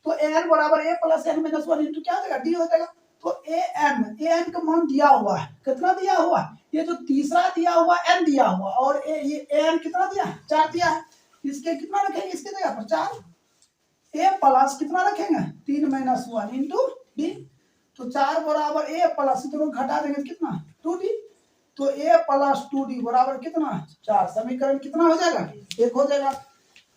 तो एन बराबर a plus n minus 1 into क्या हो जाएगा डी हो जाएगा। तो ए एन का मान दिया हुआ है, कितना दिया हुआ है, ये जो तीसरा दिया हुआ एन दिया हुआ और ये एन कितना दिया है 4 दिया है। इसके कितना रखेंगे इसके जगह पर 4, ए प्लस कितना रखेंगे 3 माइनस 1 इंटू डी। तो 4 बराबर ए प्लस, दोनों घटा देंगे कितना 2d। तो a प्लस 2d बराबर कितना 4, समीकरण कितना हो जाएगा 1 हो जाएगा।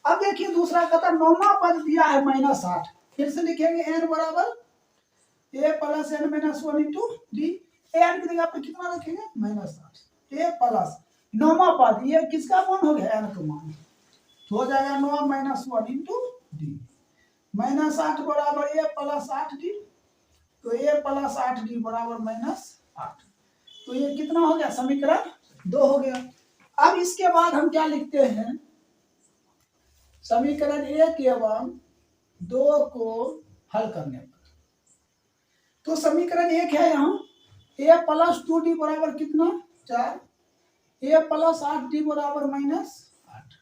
अब देखिए दूसरा कहता 9वां पद दिया है माइनस 8, फिर से लिखेंगे n बराबर a plus n minus 1 into d. N की जगह पे कितना रखेंगे माइनस 8, a प्लस 9वां पद ये किसका मान हो गया n का मान, तो हो जाएगा 9 माइनस 1 इंटू डी। -8 बराबर a प्लस 8d। तो a प्लस 8d बराबर -8। तो ये कितना हो गया, समीकरण 2 हो गया। अब इसके बाद हम क्या लिखते हैं, समीकरण 1 एवं 2 को हल करने पर। तो समीकरण 1 है यहाँ a प्लस 2d बराबर कितना 4, a प्लस 8d बराबर -8।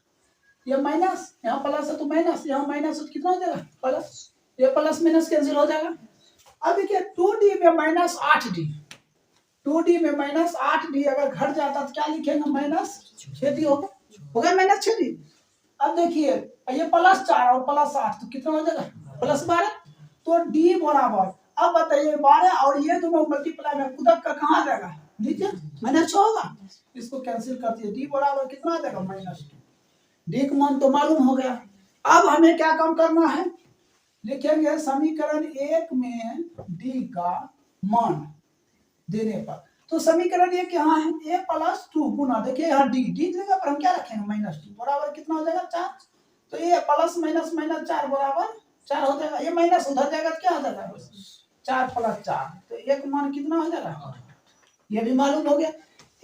ये माइनस, यहाँ प्लस है तो माइनस, यहाँ माइनस तो कितना हो जाएगा प्लस, ये प्लस माइनस कैंसिल हो जाएगा। अब देखिए 2d में -8d, 2d में -8d अगर घट जाता तो क्या लिखेंगे, -6d होगा -6d। अब देखिए ये +4 और +8 तो कितना हो जाएगा +12। तो d बराबर, अब बताइए 12 और ये दोनों मल्टीप्लाई में कुदक का कहाँ जाएगा नीचे, -6 होगा। इसको कैंसिल कर दिए, d बराबर कितना आ जाएगा -2। d का मान तो मालूम हो गया। अब हमें क्या काम करना है, लिखेंगे समीकरण 1 में d का मान देने पर। तो समीकरण 1 यहाँ है a प्लस 2 गुना, देखिए यहाँ d की जगह पर हम क्या रखेंगे -2 बराबर कितना हो जाएगा 4। तो ये प्लस माइनस -4 बराबर 4 हो जाएगा। ये माइनस उधर जाएगा तो क्या हो जाएगा 4 + 4, तो एक मान कितना हो जाएगा, ये भी मालूम हो गया।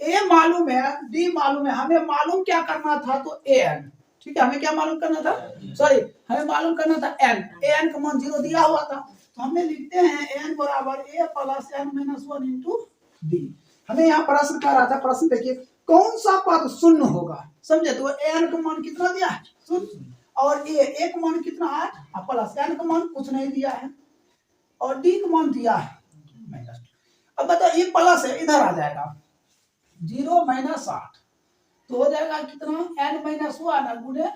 a मालूम है, d मालूम है, हमें मालूम क्या करना था, तो an, ठीक है, हमें क्या मालूम करना था, सॉरी हमें मालूम करना था n का मान 0 दिया हुआ था। तो हमने लिखते हैं n बराबर a plus n - 1 into d। हमें यहाँ प्रश्न कर रहा था, प्रश्न देखिए कौन सा पद शून्य होगा, समझे। तो n का मान कितना दिया है 0, और a का मान कितना 8, प्लस n का मान कुछ नहीं दिया है, और d का मान दिया है -2। अब बताओ ये प्लस है, इधर आ जाएगा 0 - 8, तो हो जाएगा कितना n - 1 गुणे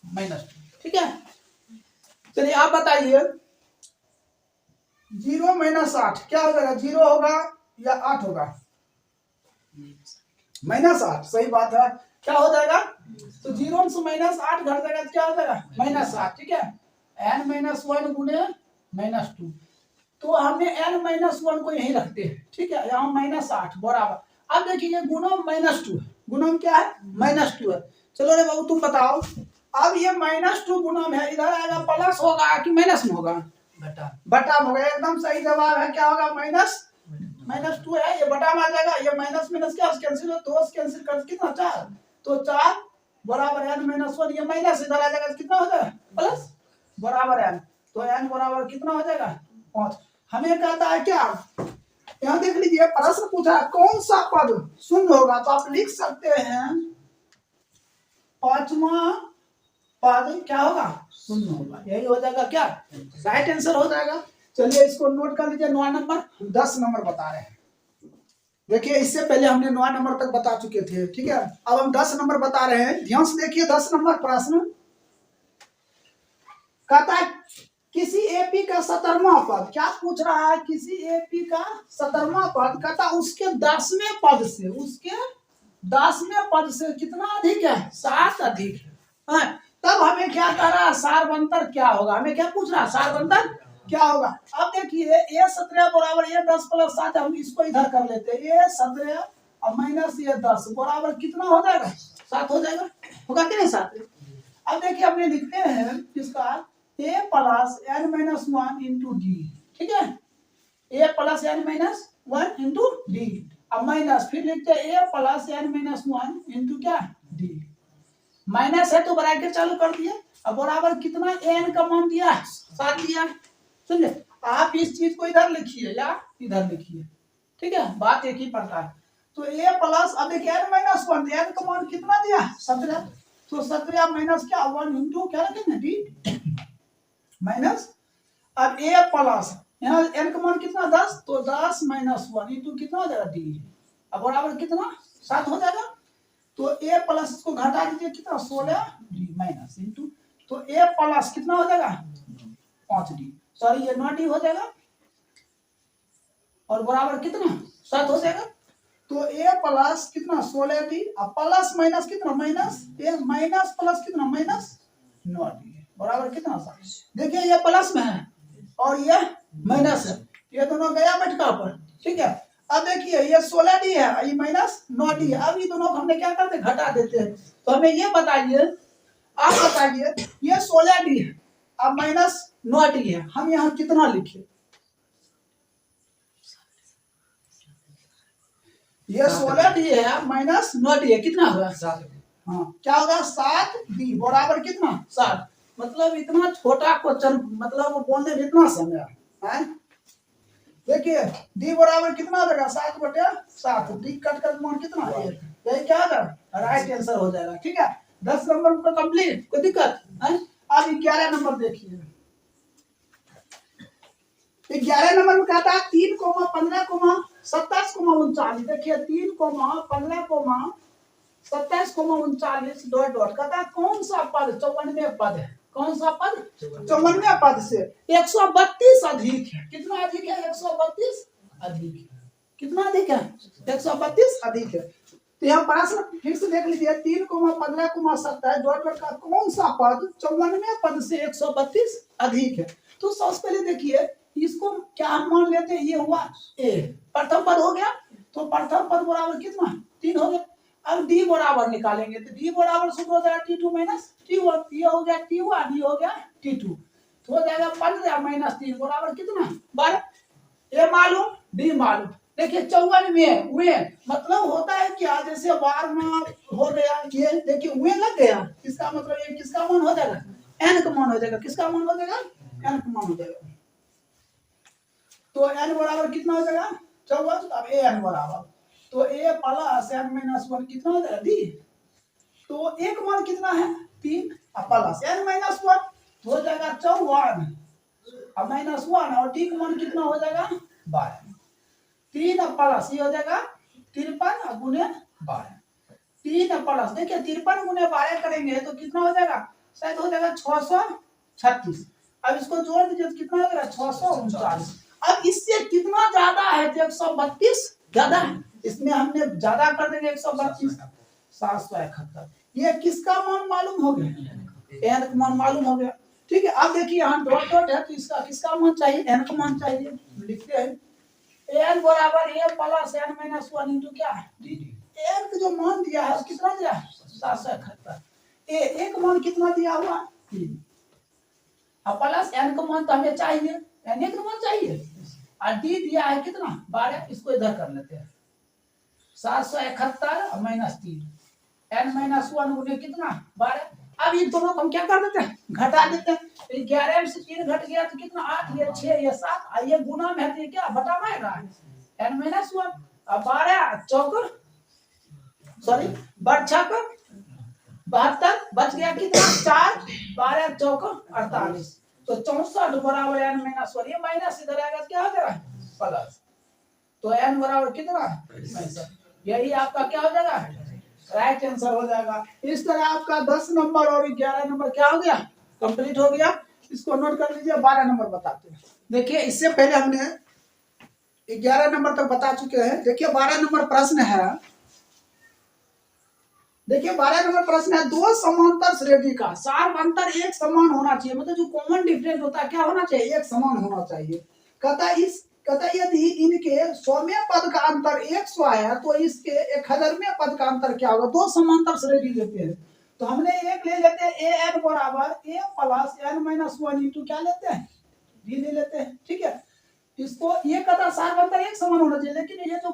-2, ठीक है। चलिए आप बताइए 0 - 8 क्या हो जाएगा, 0 होगा या 8 होगा, -8, सही बात है। क्या हो जाएगा, तो 0 से -8 घट जाएगा तो क्या हो जाएगा -8, ठीक है। n - 1 गुणे -2, तो हमने n - 1 को यही रखते हैं, ठीक है, यहाँ -8 बराबर। अब देखिए ये गुणम -2, गुणम क्या है -2 है। चलो रे बाबू तुम बताओ, अब ये -2 गुणम है, इधर आएगा प्लस होगा कि माइनस में होगा, बटा होगा। एकदम सही जवाब है, क्या होगा -2 है, ये बटा में आ जाएगा, ये माइनस माइनस क्या कैंसिल हो, 2 कैंसिल कर कितना 4, तो 4 बराबर n - 1, ये माइनस इधर आ जाएगा तो कितना हो जाएगा प्लस बराबर n, तो n बराबर कितना हो जाएगा 5। हमें कहता है क्या, यहाँ देख लीजिए प्रश्न पूछा है कौन सा पद शून्य होगा, तो आप लिख सकते हैं पांचवा पद क्या होगा शून्य होगा, यही हो जाएगा क्या राइट आंसर हो जाएगा। चलिए इसको नोट कर लीजिए, 9 नंबर 10 नंबर बता रहे हैं। देखिए इससे पहले हमने 9 नंबर तक बता चुके थे, ठीक है, अब हम 10 नंबर बता रहे हैं। ध्यान से देखिए 10 नंबर प्रश्न कहता है किसी एपी का 17वां पद, क्या पूछ रहा है, किसी एपी का 17वां पद कहता उसके 10वें पद से, उसके 10वें पद से कितना अधिक है 7 अधिक है, हाँ? तब हमें क्या कर रहा है, सारवंतर क्या होगा, हमें क्या पूछ रहा है सारवंतर क्या होगा। अब देखिए a 17 बराबर a 10 + 7, हम इसको इधर कर लेते हैं, a 17 और माइनस ये 10 बराबर कितना हो जाएगा 7 हो जाएगा, होगा कि नहीं 7। अब देखिए हमने लिखते हैं किसका a plus n - 1 into d, ठीक है, a plus n - 1 into D, अब माइनस फिर लिखते हैं a प्लस n - 1 इंटू क्या डी, माइनस है तो ब्रैकेट चालू कर दिए, अब बराबर कितना n का मान दिया 7 दिया, समझे। आप इस चीज को इधर लिखिए या इधर लिखिए, ठीक है, बात एक ही पड़ता है। तो a प्लस, अब देखिए n - 1, n का मान कितना दिया 17, तो 17 माइनस क्या 1 इंटू क्या रखेंगे डी माइनस, अब a प्लस यहाँ n का मान कितना 10, तो 10 - 1 इंटू कितना हो जाएगा डी, अब बराबर कितना 7 हो जाएगा। तो a प्लस को घटा दीजिए कितना 16 डी माइनस इंटू, तो a प्लस कितना हो जाएगा 5 डी, सॉरी ये 9 डी हो जाएगा, और बराबर कितना 7 हो जाएगा। तो a प्लस कितना 16 डी, अब प्लस माइनस कितना माइनस, a माइनस प्लस कितना -9 डी बराबर कितना 7। देखिए ये प्लस में है और ये माइनस है, ये दोनों गया बैठका पर, ठीक है। अब देखिए ये 16 डी है, ये -9 डी है, अब ये दोनों को हमने क्या करते घटा देते हैं। तो हमें ये बताइए, आप बताइए ये 16 डी है, अब माइनस 9d है, हम यहाँ कितना लिखे? ये 16d है माइनस 9d है, कितना होगा? 7. हाँ, क्या होगा? 7d बराबर कितना? 7। मतलब इतना छोटा क्वेश्चन, मतलब बोलने में इतना समय है। देखिए d बराबर कितना देगा? 7/7। d कट कर मान कितना? 1। यही क्या होगा? राइट आंसर हो जाएगा। ठीक है, 10 नंबर का कंप्लीट, कोई दिक्कत है? अब 11 नंबर देखिए। 11 नंबर में कहता है 3, 15, 27, 39। देखिए 3, 15, 27, 39 डॉट डॉट। कहता है कौन सा पद 54वें पद है? कौन सा पद 54वें पद से 132 अधिक है? कितना अधिक है? 132 अधिक है। कितना अधिक है? 132 अधिक है। तो यहाँ प्रश्न फिर से देख लीजिए, 3, 15, 27 डॉट डॉट का कौन सा पद 54वें पद से 132 अधिक है? तो सबसे पहले देखिए इसको क्या हम मान लेते हैं? ये हुआ ए, प्रथम पद हो गया। तो प्रथम पद बराबर कितना? 3 हो गया। अब d बराबर निकालेंगे तो d बराबर सूत्र हो जाएगा t2 माइनस t1। ये हो गया t1, ये हो गया t2। तो हो जाएगा 15 माइनस 3 बराबर कितना? 12। ये मालूम, d मालूम। देखिए 54वें मतलब होता है क्या? जैसे बार में हो गया ये, देखिए वे लग गया, इसका मतलब ये किसका मान हो जाएगा? n का मान हो जाएगा। किसका मान हो जाएगा? n का मान हो जाएगा। तो n बराबर कितना हो जाएगा? 54। अब a n बराबर, तो a प्लस n माइनस 1 कितना हो जाएगा? d। तो एक मान कितना है? 3 प्लस n माइनस 1 हो जाएगा 54 अब माइनस 1 और d का मान कितना हो जाएगा? 12। 3 प्लस ये हो जाएगा 53 गुने 12। 3 प्लस देखिए 53 गुने 12 करेंगे तो कितना हो जाएगा? शायद हो जाएगा 636। अब इसको जोड़ दीजिए तो कितना हो जाएगा? 639। अब इससे कितना ज्यादा है? 132 ज्यादा है। इसमें हमने ज्यादा कर देंगे 132, 771। ये किसका मान मालूम हो गया? n का मान मालूम हो गया। ठीक है, अब देखिए यहाँ डॉट डॉट है तो इसका किसका मान चाहिए? n का मान चाहिए। लिखते हैं n बराबर a plus n minus 1 into क्या? d। n का जो मान दिया है कितना दिया है? 771। a का मान कितना दिया हुआ? 3। अब प्लस n का मान तो हमें चाहिए, n का मान चाहिए, और d दिया है कितना? 12। इसको इधर कर लेते हैं, 771 माइनस 3 n माइनस 1 गुने कितना? 12। अब इन दोनों को हम क्या कर देते हैं? घटा देते हैं। 11 से 3 घट गया तो कितना? 8, ये 6, ये 7, ये गुना में है तो ये क्या बटा में आएगा? n minus 1। अब 12 चौक सॉरी 12 72 बच गया कितना? 4, 12 चौक 48। तो 64 बराबर n माइनस 1। ये माइनस इधर आएगा क्या हो जाएगा? प्लस। तो n बराबर कितना? 65। यही आपका क्या हो जाएगा? राइट आंसर हो जाएगा। इस तरह आपका 10 नंबर और 11 नंबर क्या हो गया? कंप्लीट हो गया। इसको नोट कर लीजिए। 12 नंबर बताते हैं। देखिए इससे पहले हमने 11 नंबर तक बता चुके हैं। देखिए 12 नंबर प्रश्न है। देखिए 12 नंबर प्रश्न है, दो समांतर श्रेणी का सार्वंतर एक समान होना चाहिए। मतलब जो कॉमन डिफरेंस होता है क्या होना चाहिए? एक समान होना चाहिए। कहता यदि इनके 100वें पद का अंतर 100 है तो इसके 1000वें पद का अंतर क्या होगा? दो समांतर श्रेणी लेते हैं तो हमने एक ले लेते हैं a n बराबर a plus n minus 1 into क्या लेते हैं? d ले लेते हैं। ठीक है, इसको ये कहता सार्वंतर एक समान होना चाहिए, लेकिन ये जो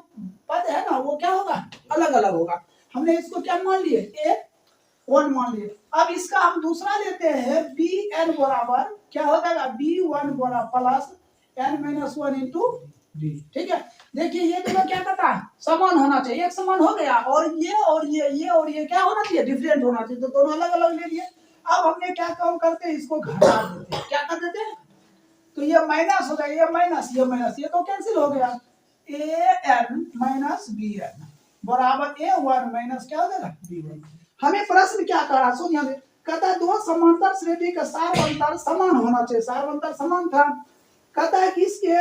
पद है ना वो क्या होगा? अलग अलग होगा। हमने इसको क्या मान लिए? a1 मान लिए। अब इसका हम दूसरा लेते हैं bn बराबर क्या हो जाएगा? b1 बराबर plus n minus 1 into d। ठीक है, देखिए ये दोनों क्या कहता है? समान होना चाहिए। एक समान हो गया और ये क्या होना चाहिए? डिफरेंट होना चाहिए। तो दोनों अलग अलग ले लिए। अब हमने क्या काम करते हैं? इसको घटा देते हैं। क्या कर देते हैं? तो ये माइनस हो जाएगा, ये माइनस ये तो कैंसिल हो गया। an माइनस bn बराबर a1 माइनस क्या हो जाएगा? b1। हमें प्रश्न क्या करा? सुनिए, कहता है दो समांतर श्रेणी का सार्वंतर समान होना चाहिए। सार्वंतर समान था। कहता है कि इसके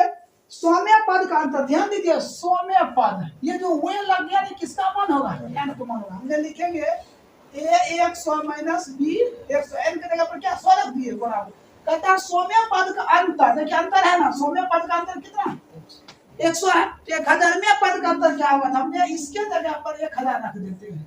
100वें पद का अंतर, ध्यान दीजिए 100वें पद, ये जो वे लग गया ये किसका मान होगा? n का मान होगा। हमने लिखेंगे a 100 माइनस b 100, n की जगह पर क्या 100 रख दिए बराबर। कहता है 100वें पद का अंतर, देखिए अंतर है ना, 100वें पद का अंतर कितना? 100 है। 1000वें पद का अंतर क्या होगा? हमने इसके जगह पर 1000 रख देते हैं।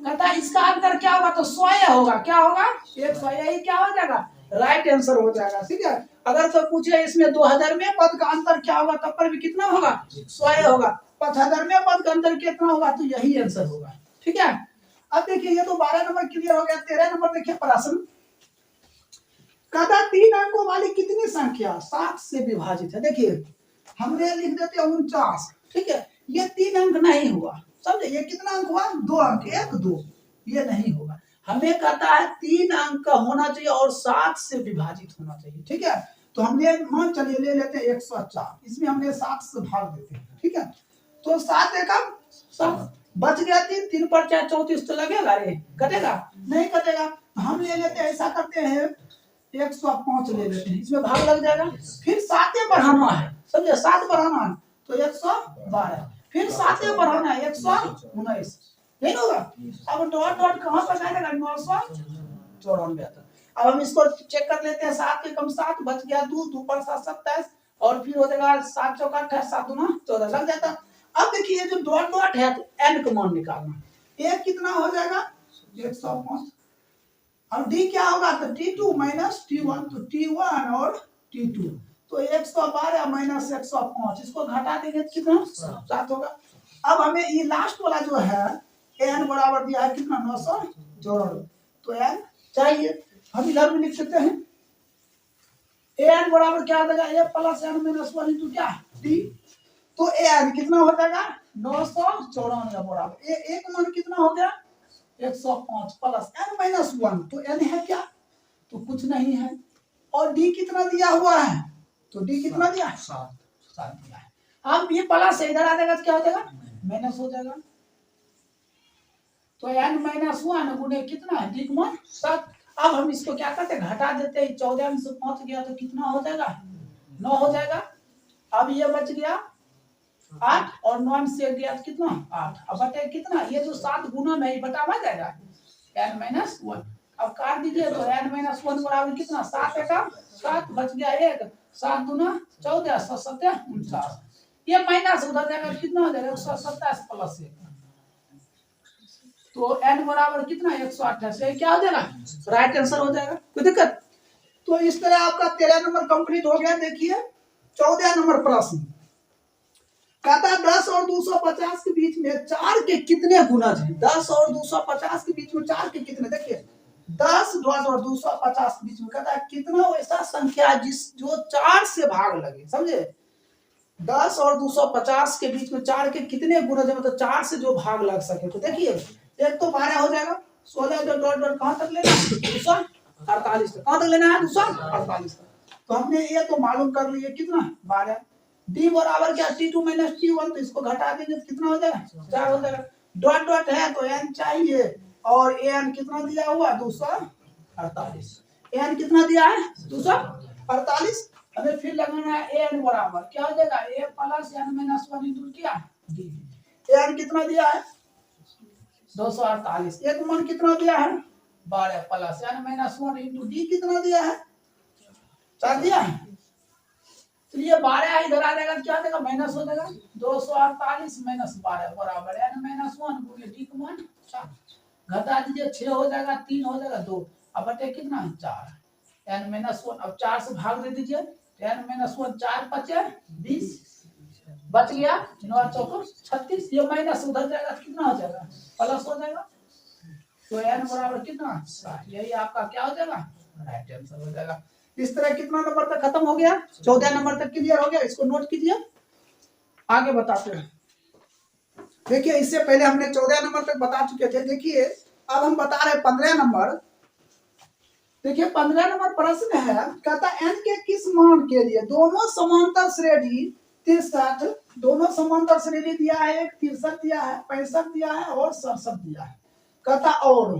कहता है इसका अंतर क्या होगा, तो 100 होगा। क्या होगा, 100। यही क्या हो जाएगा, राइट आंसर हो जाएगा। ठीक है, अगर तो पूछे इसमें 2000 में पद का अंतर क्या होगा, तब पर भी कितना होगा, 100 होगा। 75 में पद का अंतर कितना होगा, तो यही आंसर होगा। ठीक है, अब देखिए ये तो 12 नंबर क्लियर हो गया। 13 नंबर देखिए प्रश्न, कहता 3 अंकों वाली कितनी संख्या 7 से विभाजित है। देखिए हमने लिख देते हैं 49। ठीक है, ये 3 अंक नहीं हुआ, समझे। ये कितना अंक हुआ, 2 अंक, 1 2, ये नहीं होगा। हमें कहता है 3 अंक का होना चाहिए और 7 से विभाजित होना चाहिए। ठीक है, तो हमने मान चलिए ले लेते हैं 104, इसमें हमने 7 से भाग देते हैं। ठीक है, तो 7 एकम 7, बच गया 3, 3 पर 4 34, तो लगेगा रे, कटेगा नहीं, कटेगा। तो हम ले लेते हैं, ऐसा करते हैं 105 ले लेते हैं, इसमें भाग लग जाएगा। फिर 7 बढ़ाना है, समझे, 7 बढ़ाना है तो 112, फिर 7 बढ़ाना है 119, नहीं होगा। अब डॉट डॉट कहाँ पर जाएगा, 994 आता। अब हम इसको चेक कर लेते हैं, 7 एकम 7, बच गया 2, 2 पर 7 27, और फिर हो जाएगा 7 चौका 28, 7 दूना 14, लग जाता। अब देखिए जो डॉट डॉट है तो n का मान निकालना, एक कितना हो जाएगा 105, और d क्या होगा, तो t2 माइनस t1, तो t1 और t2, तो 112 माइनस 105, इसको घटा देंगे तो कितना 7 होगा। अब हमें ये लास्ट वाला जो है n बराबर दिया है कितना 994, तो n चाहिए, हम इधर भी लिख सकते हैं an बराबर क्या हो जाएगा, a plus n minus 1 into क्या d, तो an कितना हो जाएगा 994 बराबर एक मान कितना हो गया 105 प्लस n माइनस 1, तो n है क्या, तो कुछ नहीं है। और d कितना दिया हुआ है, तो d कितना दिया है 7 दिया है। अब ये प्लस से इधर आ जाएगा तो क्या हो जाएगा माइनस हो जाएगा, तो n माइनस 1 गुणे कितना है d का मान 7। अब हम इसको क्या करते हैं, घटा देते हैं, 14 में से 5 गया तो कितना हो जाएगा 9 हो जाएगा। अब ये बच गया 8, और 9 से गया तो कितना 8, अब बटे कितना, ये जो 7 गुना में बटा आ जाएगा n माइनस 1। अब काट दीजिए तो n माइनस 1 बराबर कितना 7 एकम 7, बच गया 1, 7 दूना 14, 7 7 49, ये माइनस उधर जाएगा कितना हो जाएगा 127 प्लस 1, तो n बराबर कितना 128, क्या हो जाएगा राइट आंसर हो जाएगा। कोई दिक्कत, तो इस तरह आपका 13 नंबर कंप्लीट हो गया। देखिए 14 नंबर प्रश्न, कहता 10 और 250 के बीच में 4 के कितने गुणज हैं। 10 और 250 के बीच में 4 के कितने, देखिए 10 और 250 के बीच में कहता है कितना ऐसा संख्या है जिस जो 4 से भाग लगे, समझे। 10 और 250 के बीच में 4 के कितने गुणज है, मतलब 4 से जो भाग लग सके। तो देखिए एक तो 12 हो जाएगा, 16 जो डॉट डॉट कहां तक लेना है 248 तक, कहां तक लेना है 248 तक। तो हमने ये तो मालूम कर लिए कितना 12, d बराबर क्या t2 माइनस t1, तो इसको घटा देंगे तो कितना हो जाएगा 4 हो जाएगा। डॉट डॉट है तो n चाहिए, और an कितना दिया हुआ 248, an कितना दिया है 248। हमें फिर लगाना है an बराबर क्या हो जाएगा a plus n minus 1 into क्या d, an कितना दिया है 248, एक मान कितना दिया है 12 plus n minus 1 into d कितना दिया है 4 दिया है। तो ये 12 इधर आ जाएगा, क्या देगा माइनस हो जाएगा 248 माइनस 12 बराबर n माइनस 1 गुणे d का मान 4, घटा दीजिए 6 हो जाएगा, 3 हो जाएगा 2, अब बटे कितना 4, n माइनस 1 अब 4 से भाग दे दीजिए, n माइनस 1 4 5 20, बच गया 9 चौको 36, ये माइनस उधर जाएगा तो कितना हो जाएगा प्लस हो जाएगा, तो n बराबर कितना 60, यही आपका क्या हो जाएगा राइट आंसर हो जाएगा। इस तरह कितना नंबर तक खत्म हो गया, 14 नंबर तक क्लियर हो गया, इसको नोट कीजिए, आगे बताते हैं। देखिए इससे पहले हमने 14 नंबर तक बता चुके थे। देखिए अब हम बता रहे 15 नंबर। देखिए 15 नंबर प्रश्न है, कहता n के किस मान के लिए दोनों समांतर श्रेणी 63, दोनों समांतर श्रेणी दिया है, एक 63 दिया है, 65 दिया है और 67 दिया है। कहता और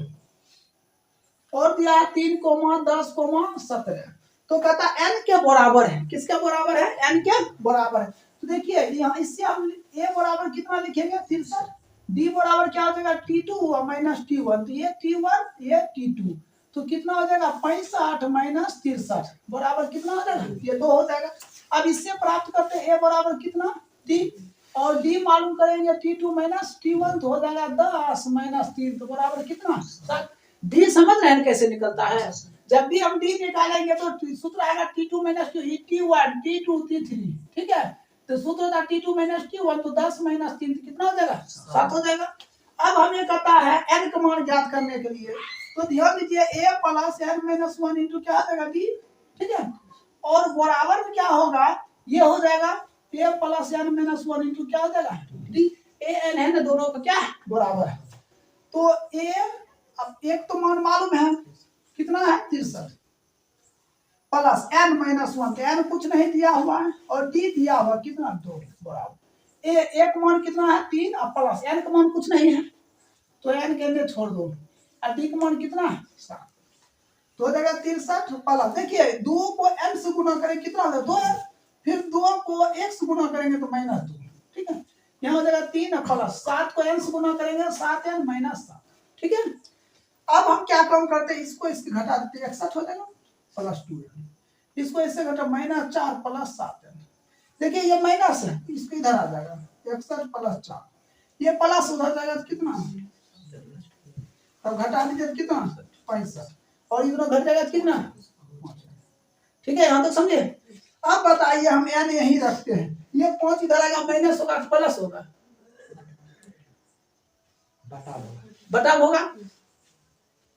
दिया है 3, 10, 17, तो कहता n के बराबर है, किसके बराबर है n के बराबर है। तो देखिए यहाँ इससे हम a बराबर कितना लिखेंगे 63, d बराबर क्या हो जाएगा t2 हुआ माइनस t1, तो ये t1 ये t2, तो कितना हो जाएगा 65 माइनस 63 बराबर कितना हो जाएगा ये 2 हो जाएगा। अब इससे प्राप्त करते हैं a बराबर कितना 3, और डी मालूम करेंगे T2 माइनस T1 तो हो जाएगा 10 माइनस 3 तो बराबर कितना 7। डी समझ रहे हैं कैसे निकलता है। जब भी हम डी निकालेंगे तो सूत्र आएगा T2 minus T1 T2 T3 ठीक है। तो सूत्र था T2 माइनस T1 तो 10 माइनस 3 कितना हो जाएगा 7 हो जाएगा। अब हमें कहता है n का मान ज्ञात करने के लिए तो ध्यान दीजिए a plus n minus 1 into क्या आ जाएगा d ठीक है। और बराबर में क्या होगा ये हो जाएगा a plus n minus 1 into क्या हो जाएगा d a n है ना दोनों का क्या बराबर है। तो a अब एक तो मान मालूम है कितना है 63 प्लस n माइनस 1 तो n कुछ नहीं दिया हुआ है और d दिया हुआ कितना 2 बराबर a एक मान कितना है 3 और प्लस n का मान कुछ नहीं है तो n के अंदर छोड़ दो और d का मान कितना है 7 तो हो जाएगा 63 प्लस देखिए 2 को n से गुना करें कितना होगा 2 है फिर 2 को 1 से गुना करेंगे तो माइनस 2 ठीक है। यहाँ हो जाएगा 3 प्लस 7 को n से गुना करेंगे 7n माइनस 7 ठीक है। अब हम क्या काम करते हैं इसको इसके घटा देते हैं 61 हो जाएगा प्लस 2n इसको इससे घटा माइनस 4 प्लस 7n देखिए ये माइनस है इसको इधर आ जाएगा 61 प्लस 4 ये प्लस उधर जाएगा तो कितना अब घटा दीजिए तो कितना 65 और इधर घट जाएगा तो कितना ठीक है यहाँ तक समझे। अब बताइए हम n यही रखते हैं ये 5 इधर आएगा माइनस होगा प्लस होगा बटा होगा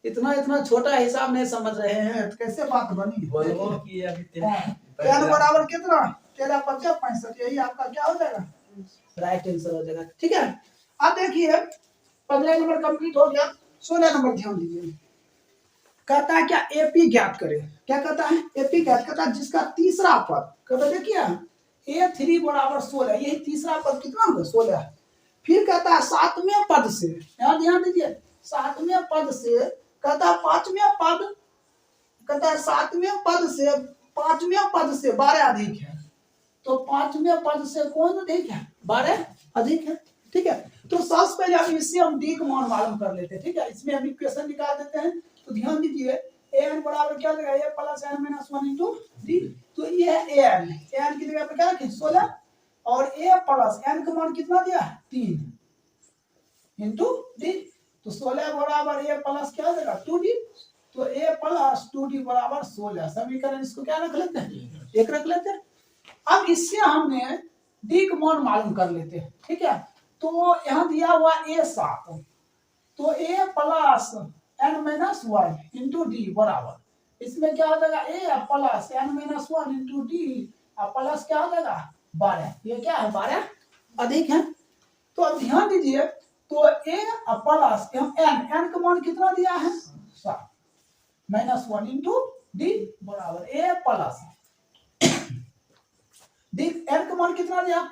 इतना इतना छोटा हिसाब नहीं समझ रहे हैं तो कैसे बात बनी n बराबर कितना 13 5 65 यही आपका क्या हो जाएगा राइट आंसर हो जाएगा ठीक है। अब देखिए 15 नंबर कंप्लीट हो गया 16 नंबर ध्यान दीजिए कहता है क्या एपी ज्ञात करें क्या कहता है एपी ज्ञात करता है जिसका तीसरा पद कहता देखिए a3 बराबर 16 यही तीसरा पद कितना होगा 16 फिर कहता है सातवें पद से यहाँ ध्यान दीजिए सातवें पद से कहता है पांचवें पद कहता है सातवें पद से पांचवें पद से 12 अधिक है तो पांचवें पद से कौन अधिक है 12 अधिक है ठीक है। तो सबसे पहले हम इससे हम डी का मान मालूम कर लेते हैं ठीक है। इसमें हम इक्वेशन निकाल देते हैं तो ध्यान दीजिए an बराबर क्या देगा a plus n minus 1 into d तो ये है an की जगह पे क्या रखें 16 और a प्लस n का मान कितना दिया 3 इंटू डी तो 16 बराबर a प्लस क्या देगा 2d तो a प्लस 2d बराबर 16 समीकरण इसको क्या रख लेते हैं एक रख लेते हैं। अब इससे हमने डी का मान मालूम कर लेते हैं ठीक है। तो यहाँ दिया हुआ a7 तो a plus n minus 1 into d बराबर इसमें क्या हो जाएगा a plus n minus 1 into d plus क्या हो जाएगा 12 ये क्या है 12 अधिक है। तो अब ध्यान दीजिए तो a प्लस n का मान कितना दिया है 7 माइनस 1 इंटू डी बराबर a प्लस डी n का मान कितना दिया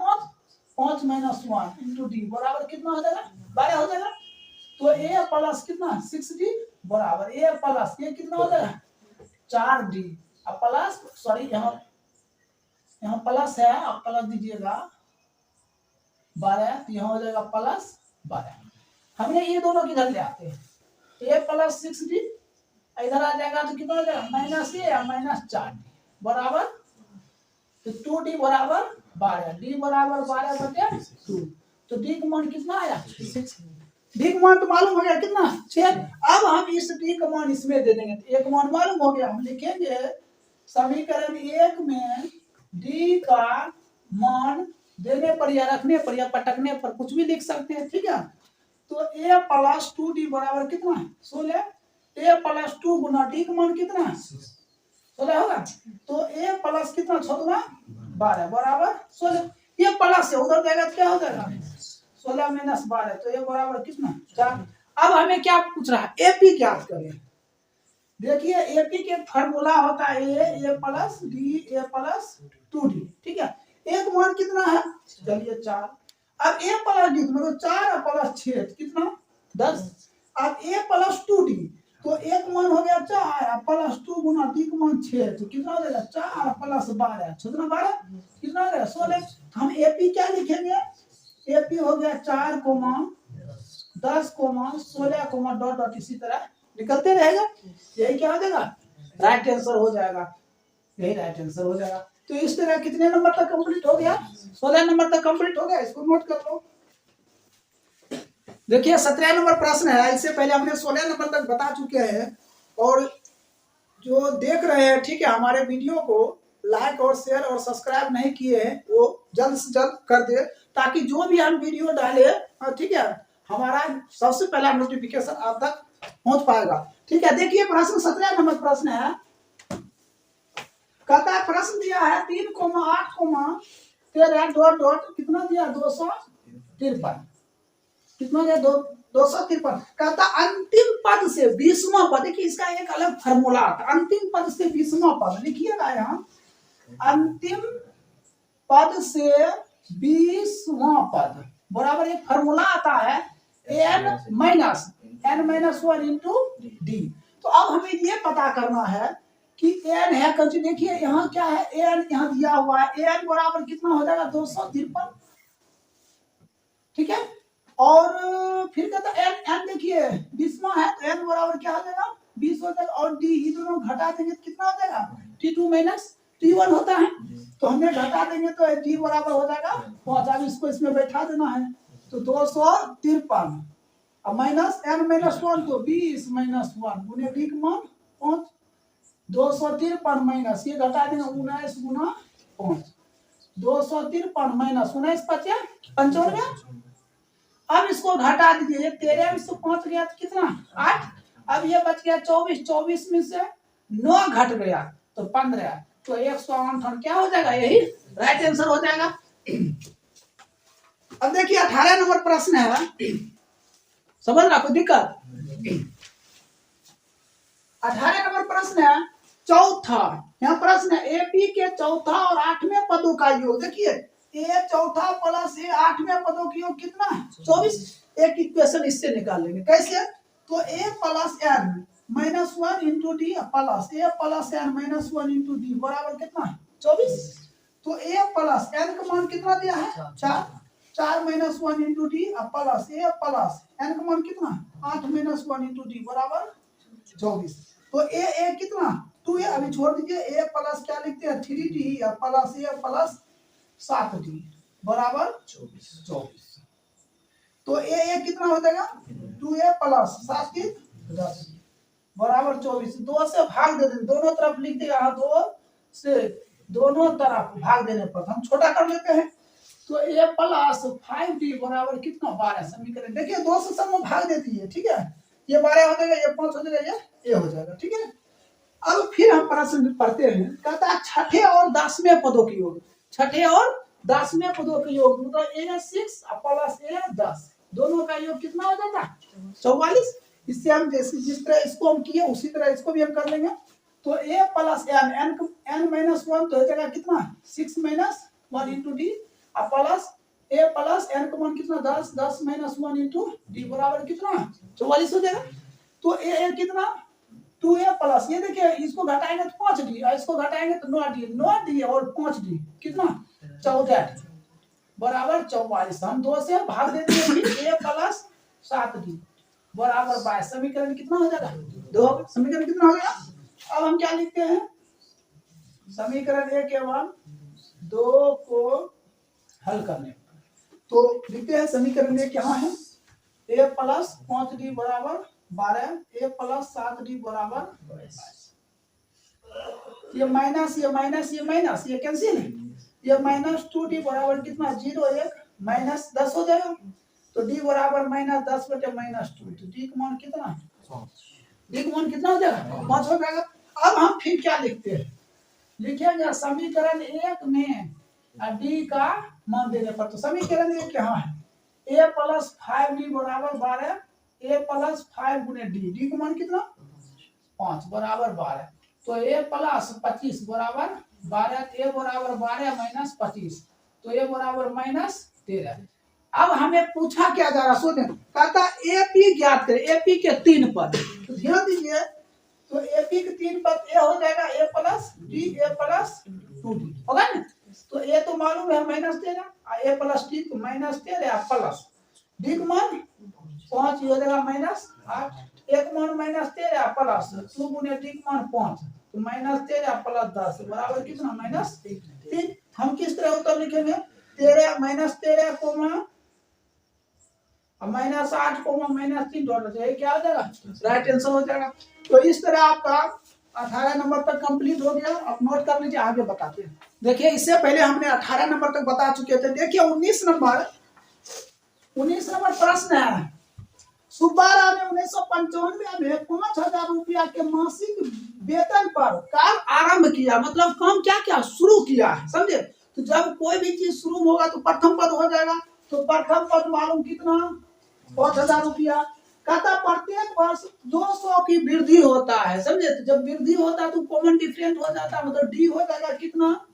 5 माइनस 1 इंटू डी बराबर कितना हो जाएगा 12 हो जाएगा। तो a प्लस कितना 6d बराबर a प्लस ये कितना हो जाएगा 4d अब प्लस सॉरी यहाँ प्लस है आप प्लस दीजिएगा 12 तो यहाँ हो जाएगा प्लस 12 हमने ये दोनों किधर ले आते हैं a प्लस 6d इधर आ जाएगा तो कितना हो जाएगा माइनस a माइनस 4d बराबर तो 2d बराबर 12 d बराबर 12 बटे 2 तो d का मान कितना आया 6 डी का मान तो मालूम हो गया कितना 6। अब हम इस डी का मान इसमें दे देंगे तो एक मान मालूम हो गया हम लिखेंगे समीकरण 1 में डी का मान देने पर या रखने पर या पटकने पर कुछ भी लिख सकते हैं ठीक है। तो a प्लस 2d बराबर कितना है 16 a प्लस 2 गुना डी का मान कितना है 16 होगा तो a प्लस कितना 12 बराबर 16 ये प्लस से उधर जाएगा तो क्या हो जाएगा 16 माइनस 12 तो ये बराबर कितना 4। अब हमें क्या पूछ रहा है एपी ज्ञात करें देखिए एपी के फार्मूला होता है a plus D a plus 2d ठीक है। एक मान कितना है चलिए 4 अब a प्लस डी मतलब 4 प्लस 6 कितना 10 अब a प्लस 2d तो एक मान हो गया 4 प्लस 2 गुना डी का मान 6 तो कितना हो जाएगा 4 प्लस 12 कितना 12 कितना हो गया 16। हम एपी क्या लिखेंगे एपी हो गया 4 10 16 डॉट डॉट इसी तरह निकलते रहेगा यही क्या हो जाएगा राइट आंसर हो जाएगा यही राइट आंसर हो जाएगा। तो इस तरह कितने नंबर तक कंप्लीट हो गया? 16 नंबर तक कंप्लीट हो गया। इसको नोट कर लो। देखिए 17 नंबर प्रश्न है। इससे पहले हमने 16 नंबर तक बता चुके हैं। और जो देख रहे हैं, ठीक है, हमारे वीडियो को लाइक और शेयर और सब्सक्राइब नहीं किए हैं वो जल्द से जल्द कर दे, ताकि जो भी हम वीडियो डाले, ठीक है, हमारा सबसे पहला नोटिफिकेशन आप तक पहुंच पाएगा। ठीक है, देखिए प्रश्न 17 नंबर प्रश्न है। कहता है प्रश्न दिया है 3,8,13 डॉट डॉट कितना दिया? 253। कितना दिया? 253। कहता अंतिम पद से 20वां पद, देखिए इसका एक अलग फॉर्मूला आता है। अंतिम पद से 20वां पद लिखिएगा यहाँ। अंतिम पद से 20वां पद बराबर एक फॉर्मूला आता है n-1 इंटू डी। तो अब हमें ये पता करना है कि n है, देखिए यहाँ क्या है, n यहाँ दिया हुआ है। n बराबर कितना हो जाएगा? 253। ठीक है, और फिर कहता है n देखिए 20वां है तो n बराबर क्या हो जाएगा? 20 हो जाएगा। और d ये दोनों घटा देंगे तो कितना हो जाएगा? t2 माइनस t1 होता है। तो हमने घटा देंगे तो d बराबर हो जाएगा 5। अब इसको इसमें बैठा देना है। तो 253 अब माइनस n-1 तो 20 माइनस 1 गुने d का मान 5। 253 माइनस ये घटा देंगे 19 गुना 5। 253 माइनस 19 पचे 95। अब इसको घटा दीजिए। 13 में से 5 गया तो कितना? 8। अब ये बच गया 24। 24 में से 9 घट गया तो 15। तो 158 क्या हो जाएगा? यही राइट आंसर हो जाएगा। अब देखिए 18 नंबर प्रश्न है। समझ रहा? कोई दिक्कत? 18 नंबर प्रश्न है चौथा। यहाँ प्रश्न है एपी के चौथा और 8वें पदों का योग। देखिए ए चौथा प्लस ए 8वें पदों की योग कितना है? 24। एक इक्वेशन इससे निकाल लेंगे। कैसे? तो a plus n minus 1 into d plus a plus n minus 1 into d बराबर कितना है? 24। तो ए प्लस एन का मान कितना दिया है? 4। 4 minus 1 into d plus a plus N का मान कितना? 8 माइनस 1 इंटू डी बराबर 24। तो ए कितना? 2a। अभी छोड़ दीजिए। ए प्लस क्या लिखते हैं? 3d plus a plus 7d बराबर 24। तो ए कितना हो जाएगा? 2a प्लस 7 की 10 बराबर 24। 2 से भाग दे दें, दोनों तरफ लिख देगा। 2 से दोनों तरफ भाग देने पर हम छोटा कर लेते हैं। तो a प्लस 5d बराबर कितना? 12 समीकरण। देखिए 2 से सब में भाग देती है। ठीक है, ये 12 हो जाएगा, ये 5 हो जाएगा, ये a हो जाएगा। ठीक है, अब फिर हम प्रश्न पढ़ते हैं। कहता है छठे और 10वें पदों की योग। छठे और 10वें पदों के योग मतलब ए 6 प्लस ए 10 दोनों का योग कितना हो जाता है? 44। इससे हम जिस तरह इसको हम किए उसी तरह इसको भी हम कर लेंगे। तो ए प्लस एन माइनस 1 तो हो जाएगा कितना? 6 minus 1 into d plus a plus N का मान कितना? 10। 10 माइनस 1 इंटू डी बराबर कितना? 44 हो जाएगा। तो ए कितना? 2a प्लस ये देखिए इसको घटाएंगे तो 5d और इसको घटाएंगे तो 9d और 5d कितना? 14d बराबर 44। हम 2 से भाग देते हैं। a प्लस 7d बराबर 22। समीकरण कितना हो जाएगा? 2। समीकरण कितना हो गया? अब हम क्या लिखते हैं? समीकरण 1 एवं 2 को हल करने पर तो लिखते हैं समीकरण 1 यहाँ है a प्लस 5d बराबर 12, ए प्लस 7d बराबर 22। ये माइनस ये माइनस ये माइनस ये कैंसिल है। ये माइनस 2d बराबर कितना? 0 1 माइनस 10 हो जाएगा। तो d बराबर माइनस 10 बटे माइनस 2। तो d का मान कितना? d का मान कितना हो जाएगा? 5 हो जाएगा। अब हम फिर क्या लिखते हैं? लिखेंगे समीकरण 1 में d का मान देने पर। तो समीकरण 1 यहाँ है a प्लस 5d बराबर 12 a प्लस 5 गुने डी का मान कितना? 5 बराबर 12। तो a प्लस 25 बराबर 12। a बराबर 12 माइनस 25 तो a बराबर माइनस 13। अब हमें पूछा क्या जा रहा? सोचें, कहता एपी ज्ञात करें। एपी के 3 पद। तो ध्यान दीजिए। तो एपी के 3 पद ए हो जाएगा a plus D A plus 2d होगा ना? तो a तो मालूम है माइनस 13 a प्लस डी तो माइनस 13 प्लस डी का मान 5 हो जाएगा माइनस 8। एक मान माइनस 13 प्लस 2 गुने डी का मान 5 तो -13 + 10 बराबर कितना -3। हम किस तरह उत्तर लिखेंगे, 13 -13 कोमा -8 कोमा -3 जोड़ना चाहिए, क्या हो जाएगा राइट आंसर हो जाएगा। तो इस तरह आपका 18 नंबर तक कंप्लीट हो गया। अब नोट कर लीजिए, आगे बताते हैं। देखिए इससे पहले हमने 18 नंबर तक बता चुके थे। देखिए 19 नंबर प्रश्न है। सुब्बाराव ने 1995 में 5,000 रुपया के मासिक वेतन पर काम आरंभ किया। मतलब काम क्या क्या शुरू किया है, समझे। तो जब कोई भी चीज शुरू होगा तो प्रथम पद हो जाएगा। तो प्रथम पद मालूम कितना 5,000 रुपया। कहता प्रत्येक वर्ष 200 की वृद्धि होता है, समझे। तो जब वृद्धि होता है तो कॉमन डिफरेंट हो जाता है, मतलब डी हो जाएगा कितना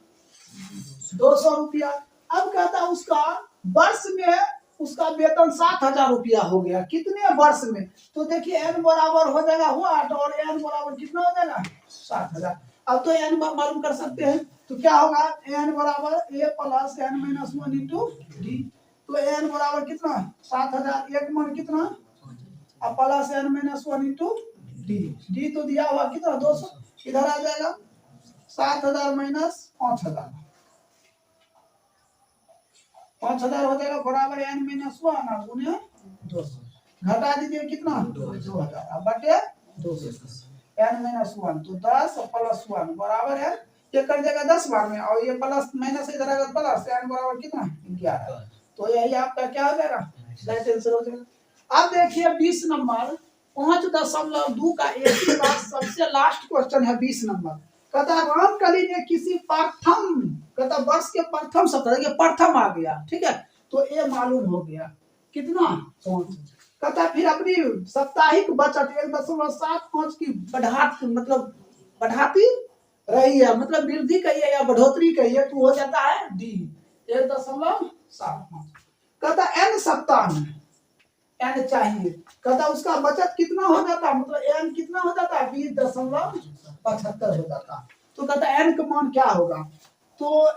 200 रुपया। अब कहता उसका वर्ष में उसका वेतन 7,000 रुपया हो गया, कितने वर्ष में। तो देखिए एन बराबर हो जाएगा 8 और एन बराबर कितना हो जाएगा 7,000। अब तो एन मालूम कर सकते हैं। तो क्या होगा एन बराबर a plus n minus 1 into d. तो एन बराबर कितना 7,000, एक मन कितना अब plus n minus 1 into d. D तो दिया हुआ कितना 200, इधर आ जाएगा 7,000 माइनस 5,000, 5,000 हो जाएगा बराबर एन माइनस 1 गुने 200। घटा दीजिए कितना 2,000 अब बटे 200 एन माइनस 1। तो 10 प्लस 1 बराबर है, ये कर देगा 10 बार में, और ये प्लस माइनस इधर आएगा प्लस, एन बराबर कितना 11। तो यही आपका क्या हो जाएगा राइट आंसर हो जाएगा। अब देखिए 20 नंबर 5.2 का एक ही बात सबसे लास्ट क्वेश्चन है 20 नंबर। कहता रामकली ने किसी प्रथम, कहता वर्ष के प्रथम सप्ताह, देखिए प्रथम आ गया, ठीक है। तो ये मालूम हो गया कितना 5। कहता फिर अपनी साप्ताहिक बचत 1.75 की बढ़ाती रही है, मतलब वृद्धि कहिए या बढ़ोतरी कहिए, तो हो जाता है डी 1.75। कहता एन सप्ताह में एन चाहिए। कहता उसका बचत कितना हो जाता, मतलब एन कितना हो जाता 20.75 हो जाता। तो कहता एन का मान क्या होगा। तो